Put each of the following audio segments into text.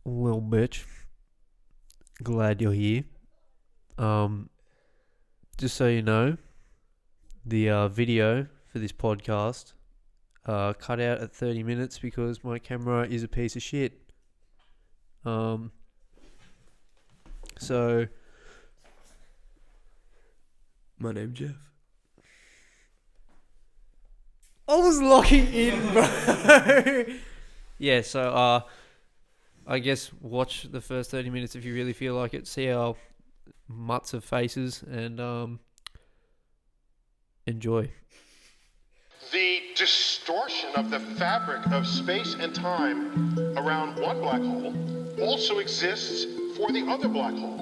Little bitch. Glad you're here. Just so you know, the video for this podcast cut out at 30 minutes because my camera is a piece of shit. So My name's Jeff. I was locking in, bro. Yeah, so I guess watch the first 30 minutes if you really feel like it. See our mutts of faces and enjoy. The distortion of the fabric of space and time around one black hole also exists for the other black hole.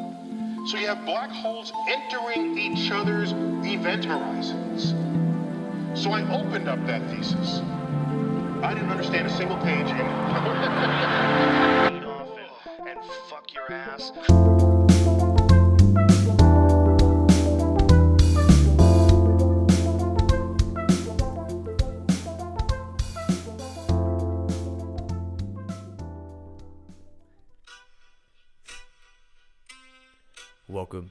So you have black holes entering each other's event horizons. So I opened up that thesis. I didn't understand a single page in it. Off and fuck your ass. Welcome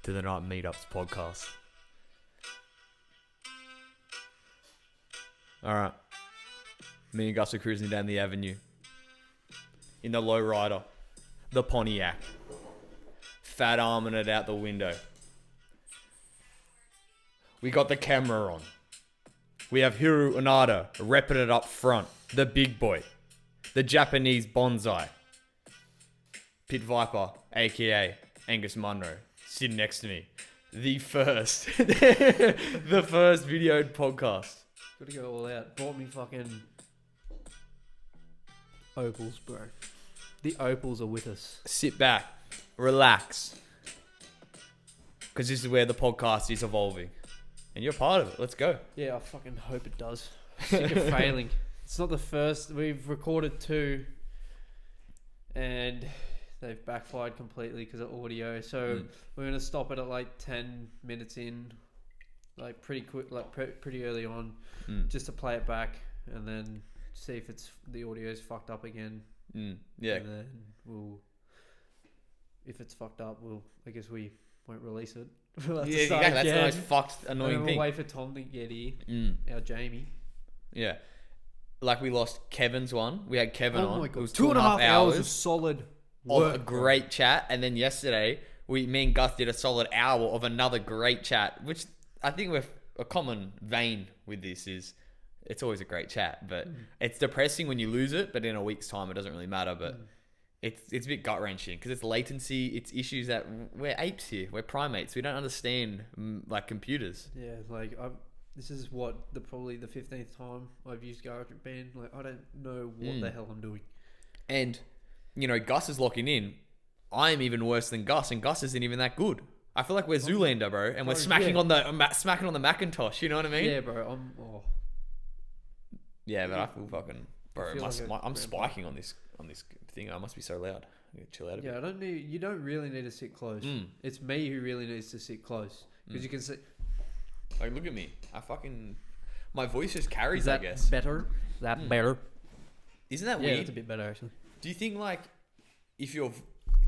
to the Night Meetups podcast. Alright. Me and Gus are cruising down the avenue. In the lowrider. The Pontiac. Fat arming it out the window. We got the camera on. We have Hiru Onada repping it up front. The big boy. The Japanese bonsai. Pit Viper, aka Angus Munro, sitting next to me. The first videoed podcast. Gotta go all out. Bought me fucking opals, bro. The opals are with us. Sit back, relax, because this is where the podcast is evolving, and you're part of it. Let's go. Yeah, I fucking hope it does. Sick of failing. It's not the first. We've recorded 2, and they've backfired completely because of audio. So we're gonna stop it at like 10 minutes in, like pretty quick, like pretty early on, just to play it back and then see if the audio's fucked up again. Yeah. And then if it's fucked up, I guess we won't release it. We'll have to Yeah, start exactly. That's the again. most fucked, And annoying then thing. we'll wait for Tom to get here. Our Jamie. Yeah. Like we lost Kevin's one. We had Kevin on. Oh my It god, was 2.5 hours of solid work. of a great chat, and then yesterday me and Gus did a solid hour of another great chat, which I think we're a common vein with this is it's always a great chat, but it's depressing when you lose it, but in a week's time it doesn't really matter, but it's a bit gut-wrenching because it's latency, it's issues that we're apes here, we're primates, we don't understand like computers. Yeah, like this is probably the 15th time I've used GarageBand. Like I don't know what the hell I'm doing. And you know, Gus is locking in. I'm even worse than Gus, and Gus isn't even that good. I feel like we're Zoolander, bro, and we're smacking on the Macintosh. You know what I mean? Yeah, bro. Yeah, but I feel fucking, bro. feel like I'm a spiking on this thing. I must be so loud. I need to chill out a bit. Yeah, you don't really need to sit close. It's me who really needs to sit close because you can see. Like, look at me. My voice just carries. Is that I guess. better? Is that better? Isn't that Yeah, weird? it's a bit better actually. Do you think like if you're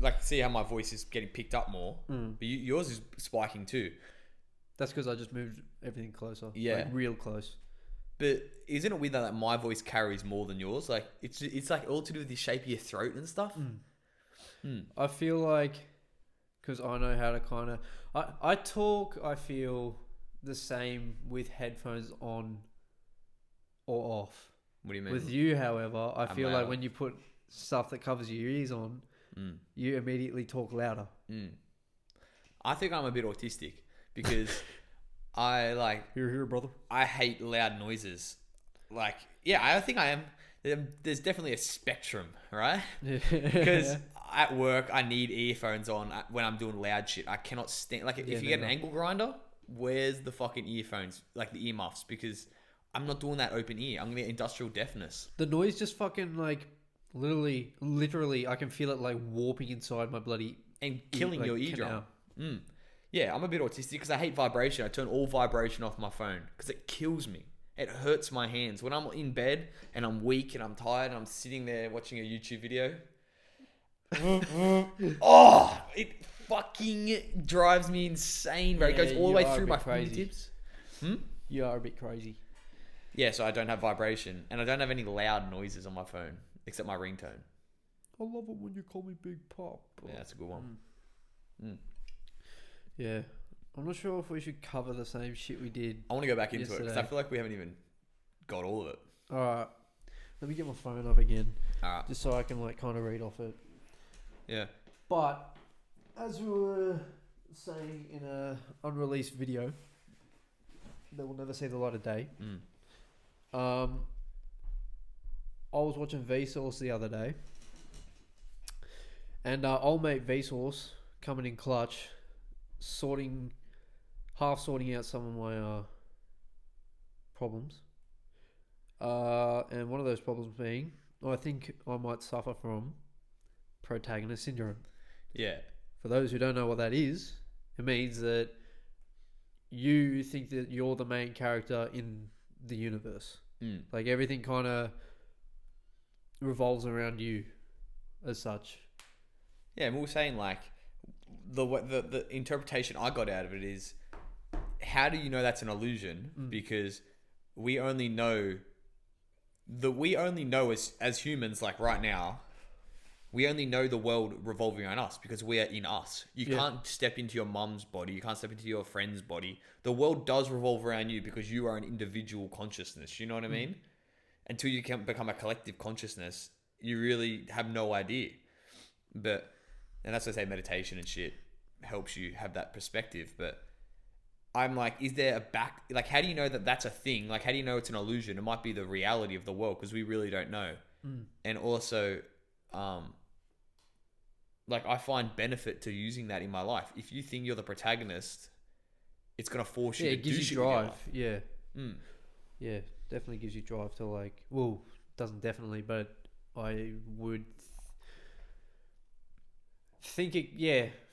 like see how my voice is getting picked up more, but yours is spiking too? That's because I just moved everything closer. Yeah. Like real close. But isn't it weird that my voice carries more than yours? Like it's like all to do with the shape of your throat and stuff. I feel like because I know how to kind of I talk. I feel the same with headphones on or off. What do you mean? With you, however, I feel like louder. when you put stuff that covers your ears on, you immediately talk louder. I think I'm a bit autistic because I like Here, brother. I hate loud noises. Like, yeah, I think I am. There's definitely a spectrum, right? Because at work, I need earphones on when I'm doing loud shit. I cannot stand... Like, if you get an angle grinder, where's the fucking earphones? Like, the earmuffs? Because I'm not doing that open ear. I'm going to get industrial deafness. The noise just fucking, like, literally, I can feel it, like, warping inside my bloody... And killing your eardrum. canal. Yeah, I'm a bit autistic because I hate vibration. I turn all vibration off my phone because it kills me. It hurts my hands. When I'm in bed and I'm weak and I'm tired and I'm sitting there watching a YouTube video, Oh, it fucking drives me insane, bro. It goes all the way through my crazy. fingertips. You are a bit crazy. Yeah, so I don't have vibration, and I don't have any loud noises on my phone except my ringtone. I love it when you call me Big Pop. Yeah, that's a good one. Yeah. I'm not sure if we should cover the same shit we did. I want to go back into it because I yesterday. feel like we haven't even got all of it. Alright. Let me get my phone up again. Alright. Just so I can like kind of read off it. Yeah. But as we were saying in a unreleased video that will never see the light of day, I was watching Vsauce the other day, and old mate Vsauce coming in clutch, half sorting out some of my problems, and one of those problems being, I think I might suffer from protagonist syndrome. Yeah. For those who don't know what that is, it means that you think that you're the main character in the universe. Like everything kind of revolves around you as such. Yeah, and we were saying like the interpretation I got out of it is, how do you know that's an illusion? Because we only know as humans, like right now, we only know the world revolving around us because we are in us. You can't step into your mum's body. You can't step into your friend's body. The world does revolve around you because you are an individual consciousness. You know what I mean? Until you can become a collective consciousness, you really have no idea. And that's why I say meditation and shit helps you have that perspective. But I'm like, is there how do you know that that's a thing? Like, how do you know it's an illusion? It might be the reality of the world because we really don't know. And also, like, I find benefit to using that in my life. If you think you're the protagonist, it's going to force you to do shit. It gives you drive. Yeah. Yeah, definitely gives you drive to like, well, doesn't definitely, but I would think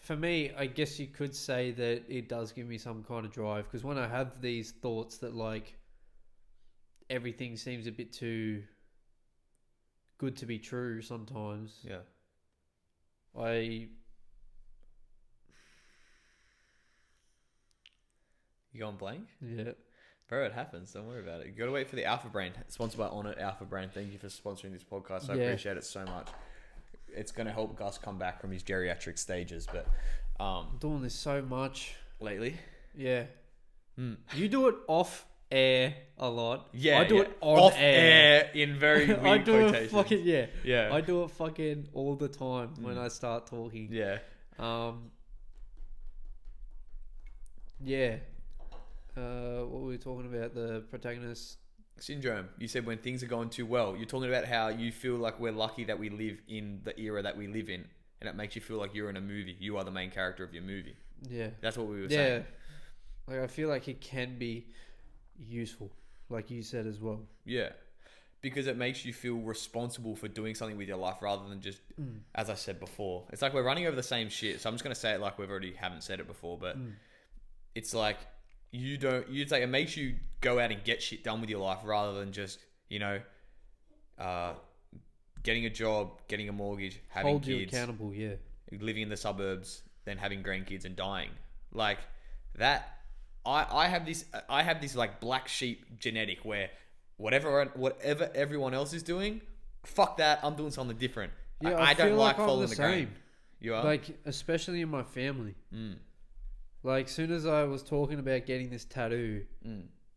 for me, I guess you could say that it does give me some kind of drive, because when I have these thoughts that like everything seems a bit too good to be true sometimes. Yeah. You going blank? Yeah. Bro, it happens. Don't worry about it. You got to wait for the Alpha Brain. Sponsored by Onnit Alpha Brain. Thank you for sponsoring this podcast. I appreciate it so much. It's going to help Gus come back from his geriatric stages. But I'm doing this so much lately. Yeah. You do it off air a lot. Yeah. I do it on off air in very weird I do quotations. it fucking Yeah. I do it fucking all the time when I start talking. Yeah. Yeah. What were we talking about? The protagonist syndrome. You said when things are going too well. You're talking about how you feel like we're lucky that we live in the era that we live in, and it makes you feel like you're in a movie. You are the main character of your movie. Yeah. That's what we were saying. Yeah. Like, I feel like it can be useful, like you said as well. Yeah. Because it makes you feel responsible for doing something with your life rather than just, as I said before. It's like we're running over the same shit. So I'm just going to say it like we've already haven't said it before, but it's like it makes you go out and get shit done with your life rather than just, getting a job, getting a mortgage, having Hold kids. you accountable, yeah. Living in the suburbs, then having grandkids and dying. Like that. I have this like black sheep genetic where whatever everyone else is doing, fuck that, I'm doing something different. Yeah, I don't feel like I'm following the grain. same. You are? Like, especially in my family. Like, soon as I was talking about getting this tattoo,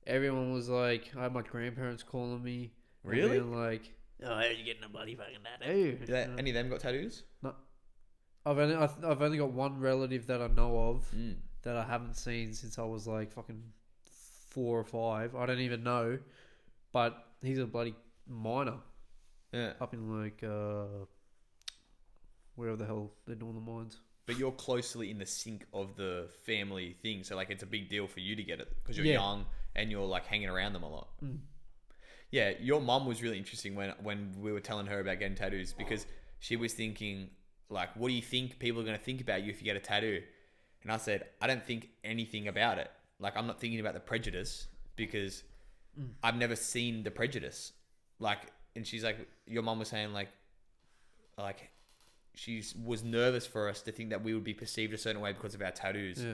everyone was like, I had my grandparents calling me. Really? Being like, oh, how are you getting a bloody fucking tattoo? Any of them got tattoos? No. I've only got one relative that I know of that I haven't seen since I was like fucking 4 or 5. I don't even know, but he's a bloody miner. Yeah. Up in like wherever the hell they're doing the mines. But you're closely in the sync of the family thing, so like it's a big deal for you to get it because you're young and you're like hanging around them a lot. Yeah, your mum was really interesting when we were telling her about getting tattoos, because she was thinking like, what do you think people are going to think about you if you get a tattoo? And I said, I don't think anything about it. Like, I'm not thinking about the prejudice because I've never seen the prejudice. Like, and she's like, your mum was saying like she was nervous for us to think that we would be perceived a certain way because of our tattoos. Yeah.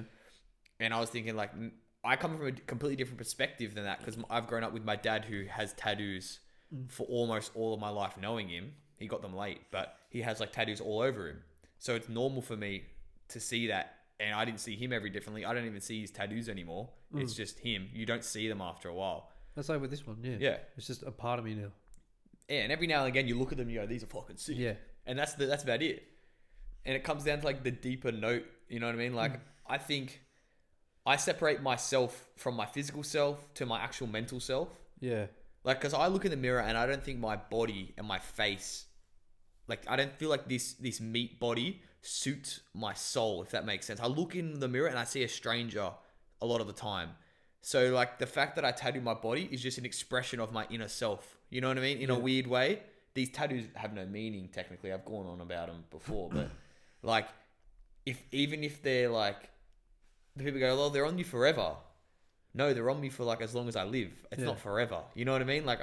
And I was thinking like, I come from a completely different perspective than that because I've grown up with my dad who has tattoos for almost all of my life knowing him. He got them late, but he has like tattoos all over him. So it's normal for me to see that. And I didn't see him every differently. I don't even see his tattoos anymore. It's just him. You don't see them after a while. That's like with this one, yeah. Yeah. It's just a part of me now. Yeah, and every now and again you look at them and you go, these are fucking sick. Yeah. And that's about it. And it comes down to like the deeper note, you know what I mean? Like I think I separate myself from my physical self to my actual mental self. Yeah. Like, because I look in the mirror and I don't think my body and my face, like, I don't feel like this meat body suits my soul, if that makes sense. I look in the mirror and I see a stranger a lot of the time. So, like, the fact that I tattoo my body is just an expression of my inner self. You know what I mean? In a weird way. These tattoos have no meaning, technically. I've gone on about them before. But, like, even if they're, like, the people go, oh, they're on you forever. No, they're on me for like as long as I live. It's not forever. You know what I mean? Like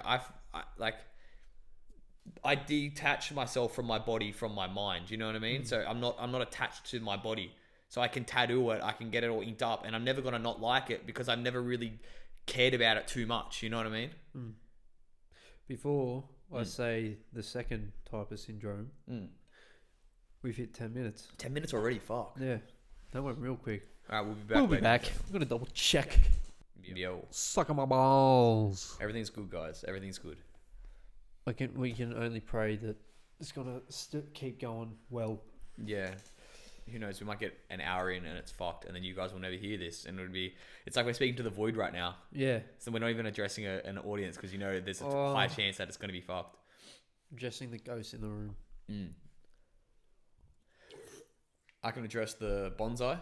I detach myself from my body, from my mind. You know what I mean? So I'm not attached to my body. So I can tattoo it. I can get it all inked up, and I'm never gonna not like it because I've never really cared about it too much. You know what I mean? Before I say the second type of syndrome, we've hit 10 minutes. 10 minutes already. Fuck. Yeah, that went real quick. All right, we'll be back. We'll be back. I'm gonna double check. Yo. Suck on my balls. Everything's good, guys. Everything's good. We can only pray that it's gonna keep going well. Yeah. Who knows? We might get an hour in and it's fucked, and then you guys will never hear this, and it's like we're speaking to the void right now. Yeah. So we're not even addressing an audience because there's a high chance that it's gonna be fucked. Addressing the ghost in the room. I can address the bonsai.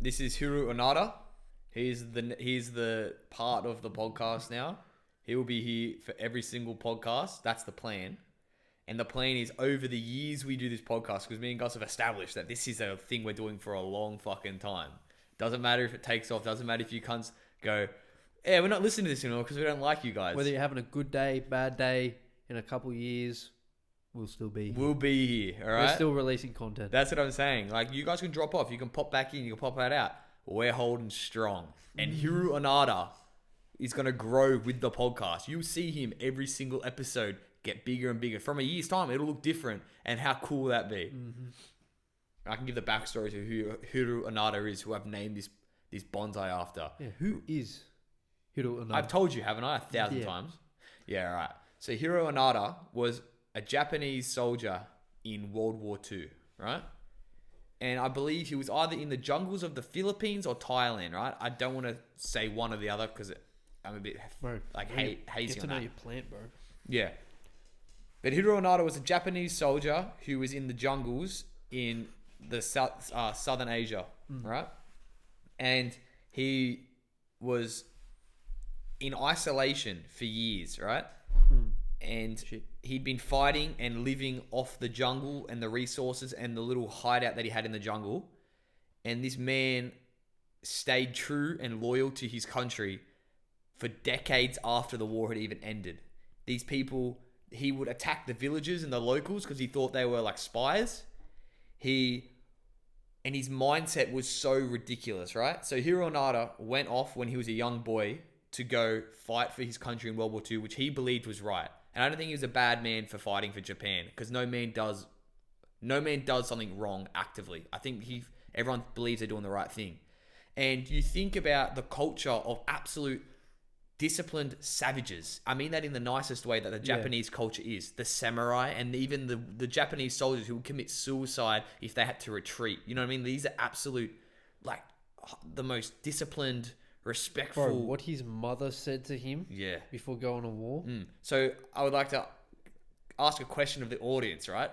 This is Hiru Onada. He's the part of the podcast now. He will be here for every single podcast. That's the plan. And the plan is over the years we do this podcast, because me and Gus have established that this is a thing we're doing for a long fucking time. Doesn't matter if it takes off. Doesn't matter if you cunts go, yeah, we're not listening to this anymore because we don't like you guys. Whether you're having a good day, bad day, in a couple years, we'll still be here. We'll be here, all right? We're still releasing content. That's what I'm saying. Like, you guys can drop off. You can pop back in. You can pop that out. We're holding strong. And Hiru Onada is going to grow with the podcast. You'll see him every single episode get bigger and bigger. From a year's time, it'll look different. And how cool will that be? I can give the backstory to who Hiru Onada is, who I've named this bonsai after. Yeah, who is Hiru Onada? I've told you, haven't I? 1,000 times. Yeah, right. So Hiru Onada was a Japanese soldier in World War II, right? And I believe he was either in the jungles of the Philippines or Thailand, right? I don't want to say one or the other because I'm a bit hazy Get to on know that. your plant, bro. Yeah. But Hiru Onada was a Japanese soldier who was in the jungles in the southern Asia, right? And he was in isolation for years, right? And he'd been fighting and living off the jungle and the resources and the little hideout that he had in the jungle. And this man stayed true and loyal to his country for decades after the war had even ended. These people, he would attack the villagers and the locals because he thought they were like spies. And his mindset was so ridiculous, right? So Hiru Onada went off when he was a young boy to go fight for his country in World War II, which he believed was right. And I don't think he was a bad man for fighting for Japan, because no man does something wrong actively. I think everyone believes they're doing the right thing. And you think about the culture of absolute disciplined savages. I mean that in the nicest way that the Japanese culture is. The samurai and even the Japanese soldiers who would commit suicide if they had to retreat. You know what I mean? These are absolute, like, the most disciplined, respectful. Bro, what his mother said to him before going to war. So I would like to ask a question of the audience, right?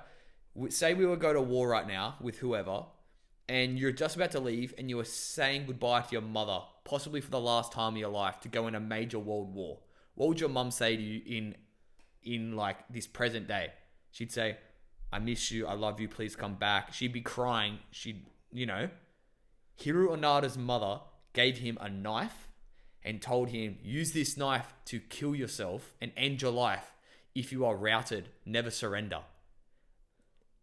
Say we were go to war right now with whoever, and you're just about to leave and you were saying goodbye to your mother, possibly for the last time of your life, to go in a major world war. What would your mum say to you in like this present day? She'd say, I miss you, I love you, please come back. She'd be crying. Hiru Onada's mother gave him a knife and told him, use this knife to kill yourself and end your life. If you are routed, never surrender.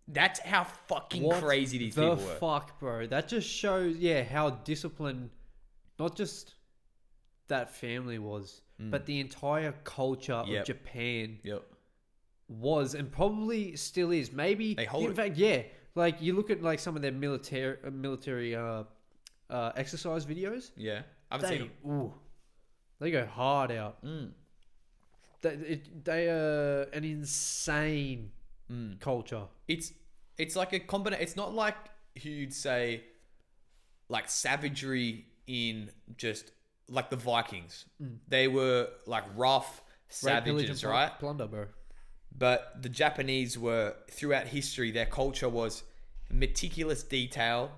That's how fucking What crazy these the people were. fuck, bro? That just shows, how disciplined, not just that family was, but the entire culture of Japan Yep. was, and probably still is. Maybe, They hold in it. fact, like you look at like some of their military exercise videos. Yeah. I haven't seen them. They go hard out. They are an insane culture. It's like a combination. It's not like you'd say like savagery in just like the Vikings. They were like rough Rape, pillage, savages, and right? plunder, bro. But the Japanese were, throughout history, their culture was meticulous detail.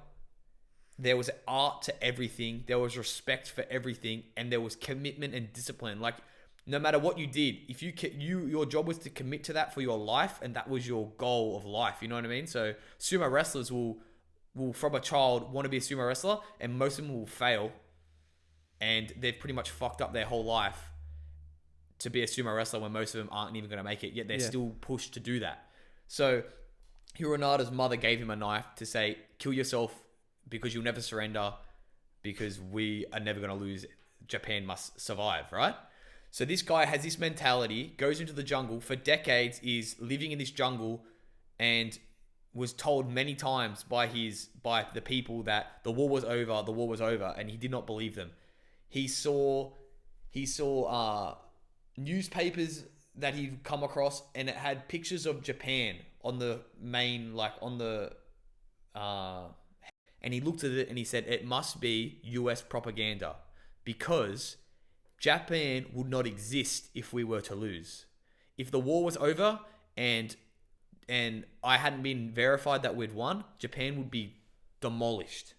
There was art to everything. There was respect for everything, and there was commitment and discipline. Like, no matter what you did, if your job was to commit to that for your life, and that was your goal of life. You know what I mean? So sumo wrestlers will from a child want to be a sumo wrestler, and most of them will fail, and they've pretty much fucked up their whole life to be a sumo wrestler when most of them aren't even going to make it, yet they're still pushed to do that. So Hironada's mother gave him a knife to say, kill yourself because you'll never surrender, because we are never going to lose. Japan must survive, right? So this guy has this mentality, goes into the jungle for decades, is living in this jungle, and was told many times by the people that the war was over, and he did not believe them. He saw newspapers that he'd come across, and it had pictures of Japan on the main, and he looked at it and he said, it must be US propaganda, because Japan would not exist if we were to lose. If the war was over and I hadn't been verified that we'd won, Japan would be demolished.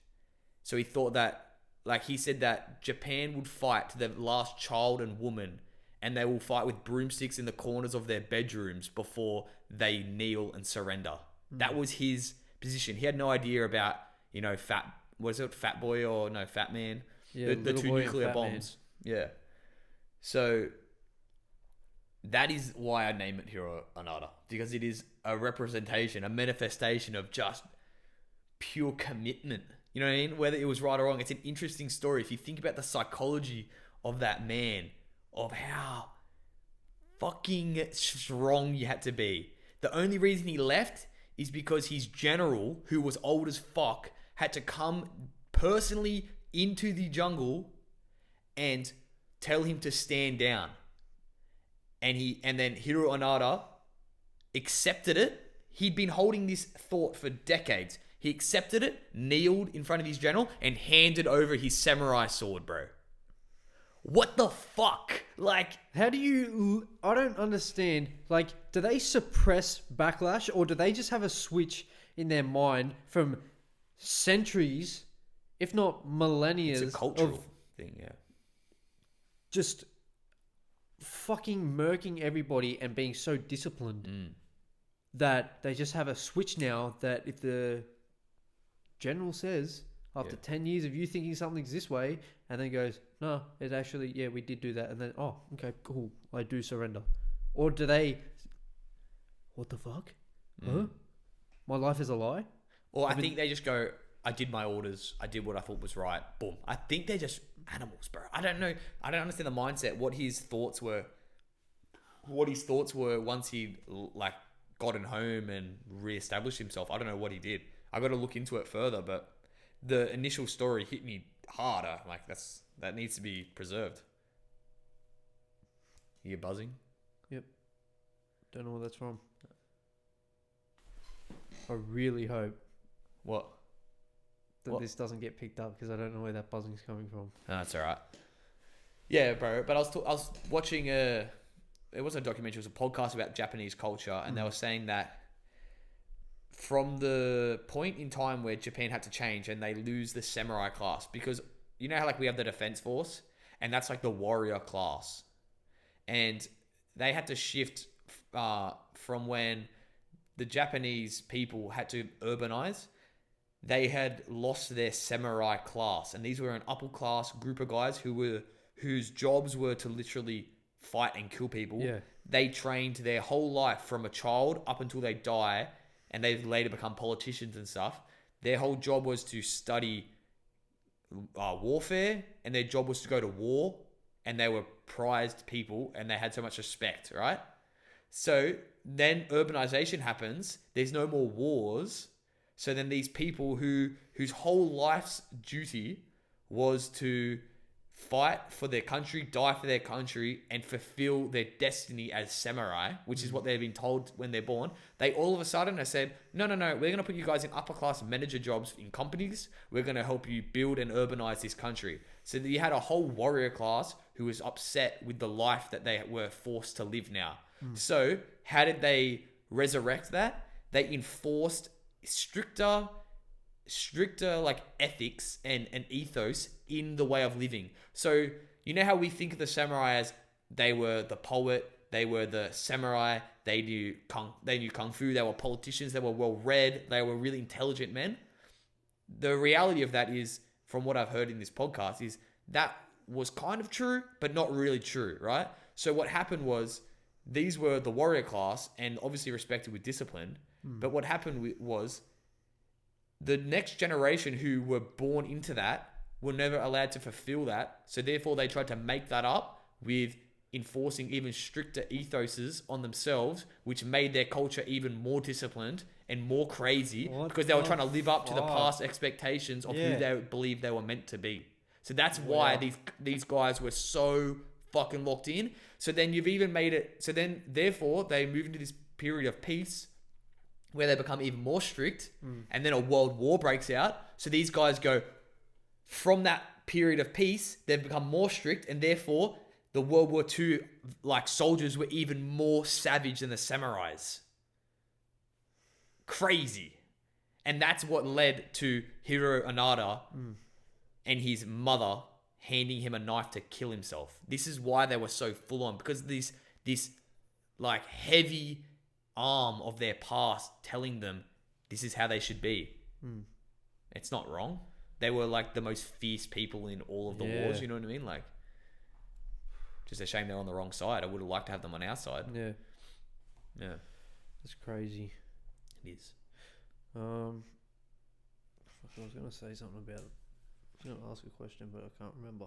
So he thought that, like he said, that Japan would fight to the last child and woman, and they will fight with broomsticks in the corners of their bedrooms before they kneel and surrender. That was his position. He had no idea about, fat man? Yeah, the two nuclear bombs. Man. Yeah. So that is why I name it Hiro Anada, because it is a representation, a manifestation of just pure commitment. You know what I mean? Whether it was right or wrong, it's an interesting story. If you think about the psychology of that man, of how fucking strong you had to be. The only reason he left is because his general, who was old as fuck, had to come personally into the jungle and tell him to stand down. And then Hiro Anada accepted it. He'd been holding this thought for decades. He accepted it, kneeled in front of his general, and handed over his samurai sword, bro. What the fuck? Like, how do you... I don't understand. Like, do they suppress backlash, or do they just have a switch in their mind from centuries, if not millennia, it's a cultural thing, yeah. Just fucking murking everybody and being so disciplined that they just have a switch now that if the general says after 10 years of you thinking something's this way, and then goes, no, it actually, we did do that, and then, oh, okay, cool, I do surrender. Or do they, what the fuck? Huh? My life is a lie? Or I think they just go, I did my orders, I did what I thought was right, boom. I think they're just animals, bro. I don't know. I don't understand the mindset, what his thoughts were once he gotten home and reestablished himself. I don't know what he did. I got to look into it further, but the initial story hit me harder. Like, that needs to be preserved. You buzzing? Yep. Don't know where that's from. I really hope what this doesn't get picked up, because I don't know where that buzzing's coming from. Oh, that's all right. Yeah, bro. But I was watching it wasn't a documentary, it was a podcast about Japanese culture, and they were saying that from the point in time where Japan had to change and they lose the samurai class, because you know how we have the defense force, and that's like the warrior class, and they had to shift from when the Japanese people had to urbanize. They had lost their samurai class, and these were an upper class group of guys whose jobs were to literally fight and kill people. Yeah. They trained their whole life from a child up until they die, and they've later become politicians and stuff. Their whole job was to study warfare, and their job was to go to war, and they were prized people, and they had so much respect, right? So then urbanization happens. There's no more wars. So then these people whose whole life's duty was to fight for their country, die for their country, and fulfill their destiny as samurai, which is what they've been told when they're born. They all of a sudden have said, no, we're going to put you guys in upper class manager jobs in companies. We're going to help you build and urbanize this country. So you had a whole warrior class who was upset with the life that they were forced to live now. So how did they resurrect that? They enforced stricter like ethics and ethos in the way of living. So you know how we think of the samurai as they were the poet, they were the samurai, they knew kung fu, they were politicians, they were well read, they were really intelligent men. The reality of that is, from what I've heard in this podcast, is that was kind of true, but not really true, right? So what happened was, these were the warrior class and obviously respected with discipline. But what happened was, the next generation who were born into that were never allowed to fulfill that. So therefore they tried to make that up with enforcing even stricter ethoses on themselves, which made their culture even more disciplined and more crazy, because they were trying to live up to the past expectations of who they believed they were meant to be. So that's why these guys were so fucking locked in. So then you've even made it, so then therefore they move into this period of peace where they become even more strict, and then a world war breaks out. So these guys go from that period of peace, they've become more strict, and therefore the World War II like soldiers were even more savage than the samurais. Crazy. And that's what led to Hiro Anada and his mother handing him a knife to kill himself. This is why they were so full on, because this like heavy arm of their past telling them this is how they should be. It's not wrong. They were like the most fierce people in all of the wars, you know what I mean? Like, just a shame they're on the wrong side. I would have liked to have them on our side. Yeah. That's crazy. It is. I was going to say something about it. I was going to ask a question, but I can't remember.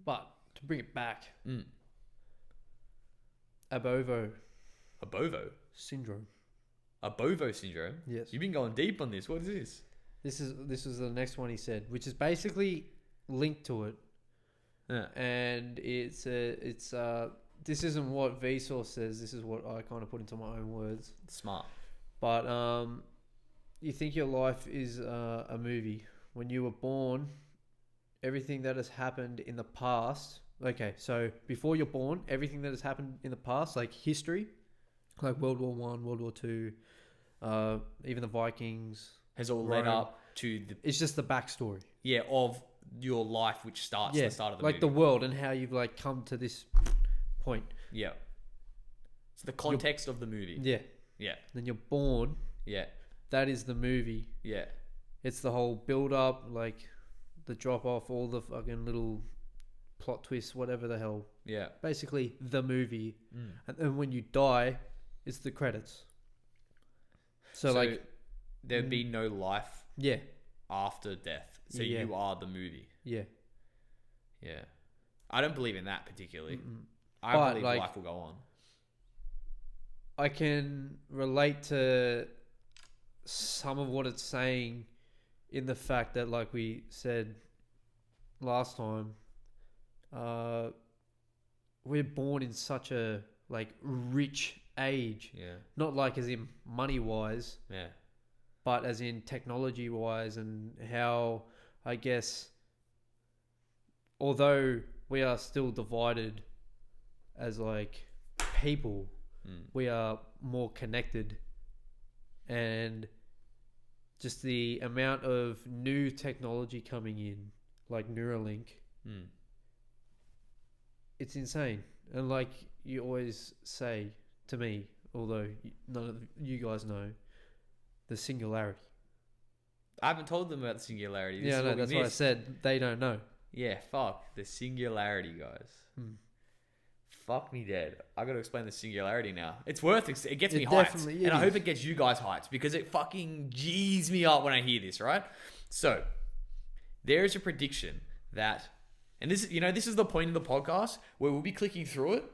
But to bring it back, Abovo syndrome. Abovo syndrome? Yes. You've been going deep on this. What is this? This is the next one he said, which is basically linked to it. Yeah. And it's this isn't what Vsauce says. This is what I kind of put into my own words. Smart. But you think your life is a movie. When you were born, everything that has happened in the past. Okay, so before you're born, everything that has happened in the past, like history, like World War One, World War Two, even the Vikings, has all led up to the... It's just the backstory. Yeah, of your life, which starts at the start of the like movie. the world and how you've like come to this point. Yeah. It's the context of the movie. Yeah. Yeah. Then you're born. Yeah. That is the movie. Yeah. It's the whole build up, like the drop off, all the fucking little plot twists, whatever the hell. Yeah. Basically the movie. And then when you die, it's the credits. So like there'd be no life after death. So you are the movie. Yeah. Yeah. I don't believe in that particularly. I But, believe like, life will go on. I can relate to some of what it's saying in the fact that, like we said last time, we're born in such a like rich age. Yeah. Not like as in money wise, Yeah. but as in technology wise, and how I guess although we are still divided as like people, we are more connected, and just the amount of new technology coming in, like Neuralink, it's insane. And like you always say to me, although none of you guys know, the singularity. I haven't told them about the singularity. This Yeah, is no, what we that's what I missed. said. They don't know. Yeah, fuck. The singularity, guys. fuck me dead. I got to explain the singularity now. It's worth it. It gets me It hyped. definitely And I is. hope it gets you guys hyped because it fucking G's me up when I hear this, right? So, there is a prediction that, and this is the point of the podcast where we'll be clicking through it,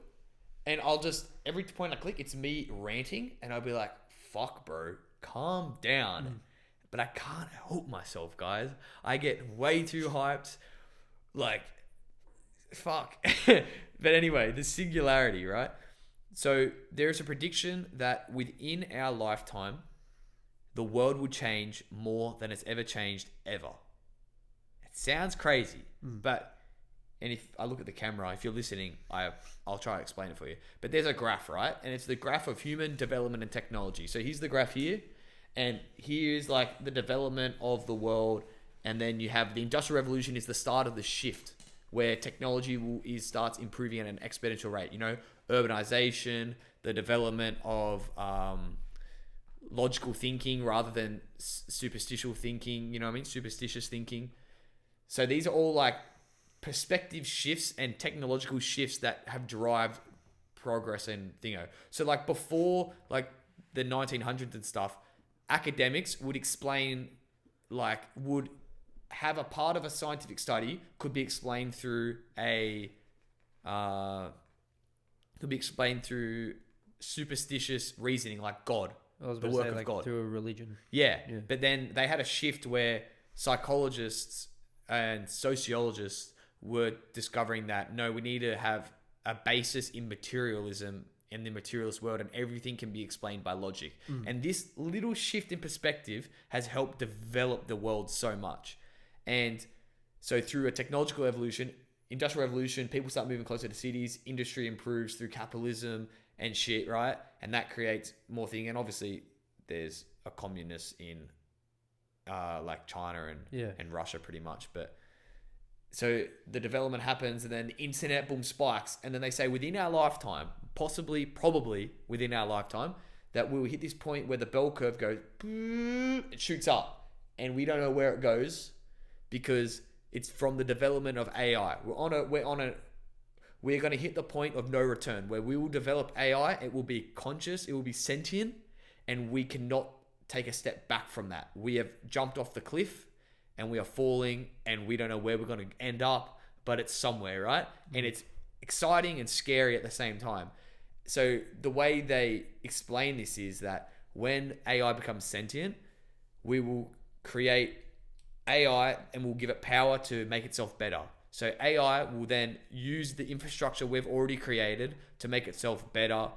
and I'll just, every point I click, it's me ranting, and I'll be like, fuck, bro, calm down. But I can't help myself, guys. I get way too hyped. Like, fuck. But anyway, the singularity, right? So there's a prediction that within our lifetime, the world will change more than it's ever changed ever. It sounds crazy, but, and if I look at the camera, if you're listening, I'll try to explain it for you. But there's a graph, right? And it's the graph of human development and technology. So here's the graph here, and here's like the development of the world, and then you have the Industrial Revolution is the start of the shift where technology starts improving at an exponential rate. You know, urbanization, the development of logical thinking rather than superstitious thinking. You know what I mean? Superstitious thinking. So these are all like perspective shifts and technological shifts that have derived progress and thingo. So like before like the 1900s and stuff, academics would explain, like would have a part of a scientific study could be explained through superstitious reasoning, like God, the work of God, through a religion. Yeah. But then they had a shift where psychologists and sociologists were discovering that no, we need to have a basis in materialism in the materialist world, and everything can be explained by logic. And this little shift in perspective has helped develop the world so much. And so through a technological evolution, industrial revolution, people start moving closer to cities, industry improves through capitalism and shit, right? And that creates more thing. And obviously there's a communist in like China and Russia pretty much. But so the development happens, and then the internet boom spikes. And then they say within our lifetime, probably within our lifetime, that we'll hit this point where the bell curve goes, it shoots up, and we don't know where it goes because it's from the development of AI. We're going to hit the point of no return where we will develop AI. It will be conscious, it will be sentient, and we cannot take a step back from that. We have jumped off the cliff and we are falling, and we don't know where we're going to end up, but it's somewhere, right? And it's exciting and scary at the same time. So the way they explain this is that when AI becomes sentient, we will create AI and we'll give it power to make itself better. So AI will then use the infrastructure we've already created to make itself better.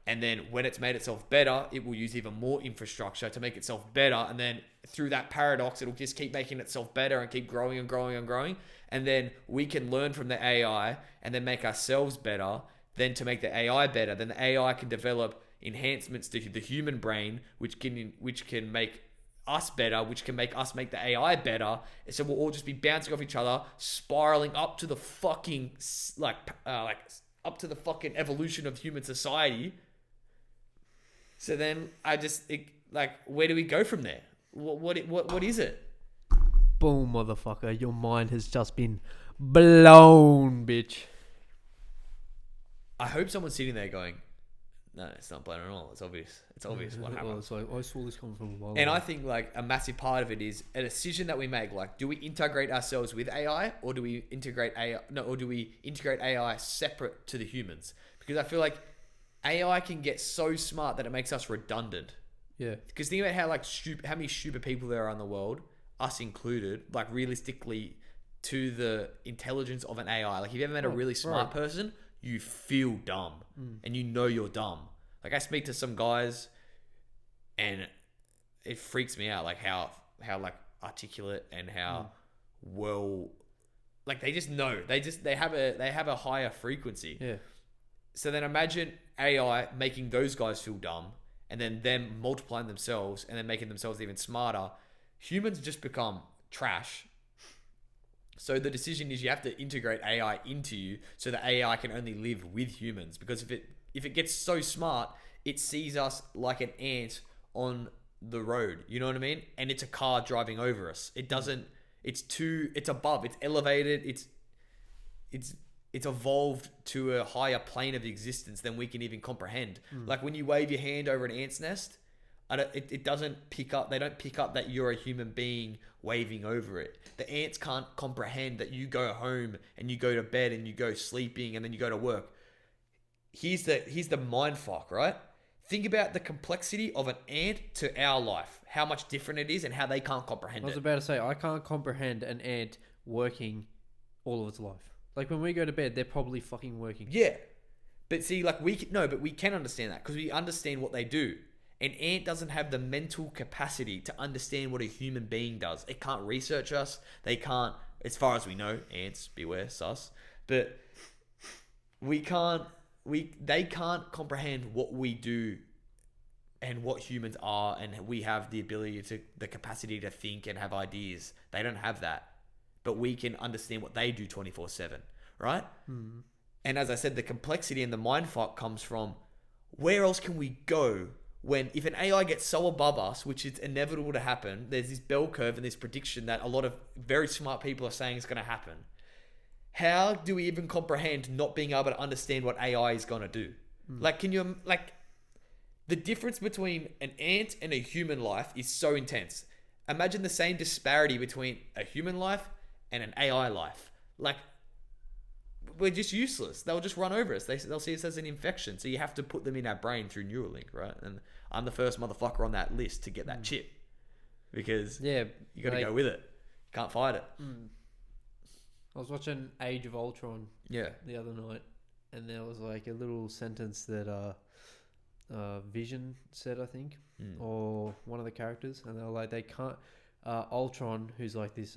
And then when it's made itself better, it will use even more infrastructure to make itself better. And then through that paradox, it'll just keep making itself better and keep growing and growing and growing. And then we can learn from the AI and then make ourselves better, then to make the AI better. Then the AI can develop enhancements to the human brain, which can make us better, which can make us make the AI better. And so we'll all just be bouncing off each other, spiraling up to the fucking up to the fucking evolution of human society. So then where do we go from there? What is it? Boom, motherfucker. Your mind has just been blown, bitch. I hope someone's sitting there going, no, it's not blown at all. It's obvious. It's obvious what happened. It's like, I saw this coming from a while And ago. I think like a massive part of it is a decision that we make. Like, do we integrate ourselves with AI, or do we integrate AI? No, or do we integrate AI separate to the humans? Because I feel like AI can get so smart that it makes us redundant. Yeah. Because think about how many stupid people there are in the world, us included. Like realistically, to the intelligence of an AI. Like, if you ever met a really smart person, you feel dumb, and you know you're dumb. Like, I speak to some guys, and it freaks me out, like how like articulate and how well, like they just know. They have a higher frequency. Yeah. So then imagine AI making those guys feel dumb, and then them multiplying themselves and then making themselves even smarter. Humans just become trash. So the decision is you have to integrate AI into you so that AI can only live with humans. Because if it gets so smart, it sees us like an ant on the road. You know what I mean? And it's a car driving over us. It doesn't. It's above. It's elevated. it's evolved to a higher plane of existence than we can even comprehend. Like when you wave your hand over an ant's nest, it doesn't pick up. They don't pick up that you're a human being waving over it. The ants can't comprehend that you go home and you go to bed and you go sleeping and then you go to work. Here's the mind fuck, right? Think about the complexity of an ant to our life, how much different it is and how they can't comprehend I was it. about to say, I can't comprehend an ant working all of its life. Like when we go to bed, they're probably fucking working. Yeah. But see, like we can understand that because we understand what they do. An ant doesn't have the mental capacity to understand what a human being does. It can't research us. They can't, as far as we know, ants, beware, sus. But they can't comprehend what we do and what humans are, and we have the capacity to think and have ideas. They don't have that. But we can understand what they do 24/7, right? And as I said, the complexity and the mindfuck comes from where else can we go when if an AI gets so above us, which is inevitable to happen, there's this bell curve and this prediction that a lot of very smart people are saying is going to happen. How do we even comprehend not being able to understand what AI is going to do? Like, the difference between an ant and a human life is so intense. Imagine the same disparity between a human life and an AI life. Like, we're just useless. They'll just run over us. They'll see us as an infection. So you have to put them in our brain through Neuralink, right? And I'm the first motherfucker on that list to get that chip because you got to go with it. Can't fight it. I was watching Age of Ultron the other night, and there was like a little sentence that Vision said, I think, or one of the characters, and they were like, they can't. Ultron, who's like this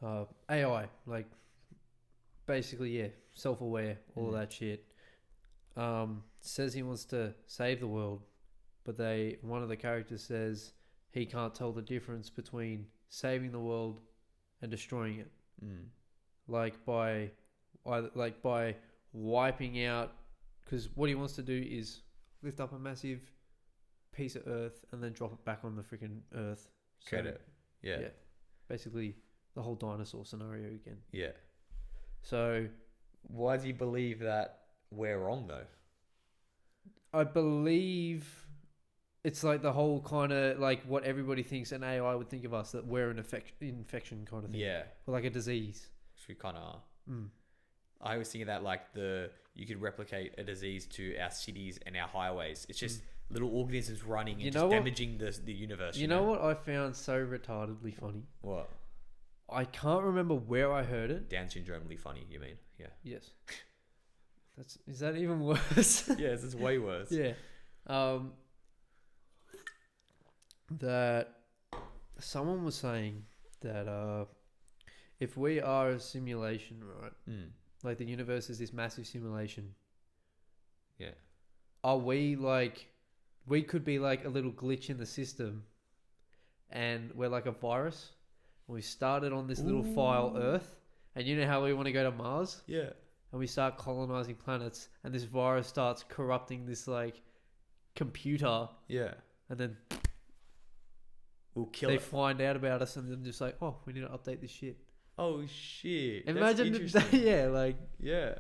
AI, like basically self-aware, all of that shit, says he wants to save the world, but one of the characters says he can't tell the difference between saving the world and destroying it, like by wiping out, because what he wants to do is lift up a massive piece of earth and then drop it back on the freaking earth. Yeah, basically the whole dinosaur scenario again. Yeah. So why do you believe that we're wrong though? I believe it's like the whole kind of like what everybody thinks an AI would think of us, that we're an infection kind of thing. Yeah. Or like a disease. Which we kind of are. I was thinking that like you could replicate a disease to our cities and our highways. It's just little organisms running and just damaging the universe. You know what I found so retardedly funny? What? I can't remember where I heard it. Down syndromely funny, you mean? Yeah. Yes. Is that even worse? Yes, it's way worse. Yeah. That someone was saying that if we are a simulation, right? Like the universe is this massive simulation. Yeah. Are we like, we could be like a little glitch in the system, and we're like a virus. We started on this little file Earth, and you know how we want to go to Mars? Yeah. And we start colonizing planets, and this virus starts corrupting this like computer. Yeah. And then we'll kill they it. find out about us, and then just like, oh, we need to update this shit. Oh shit! Imagine that, yeah, like yeah.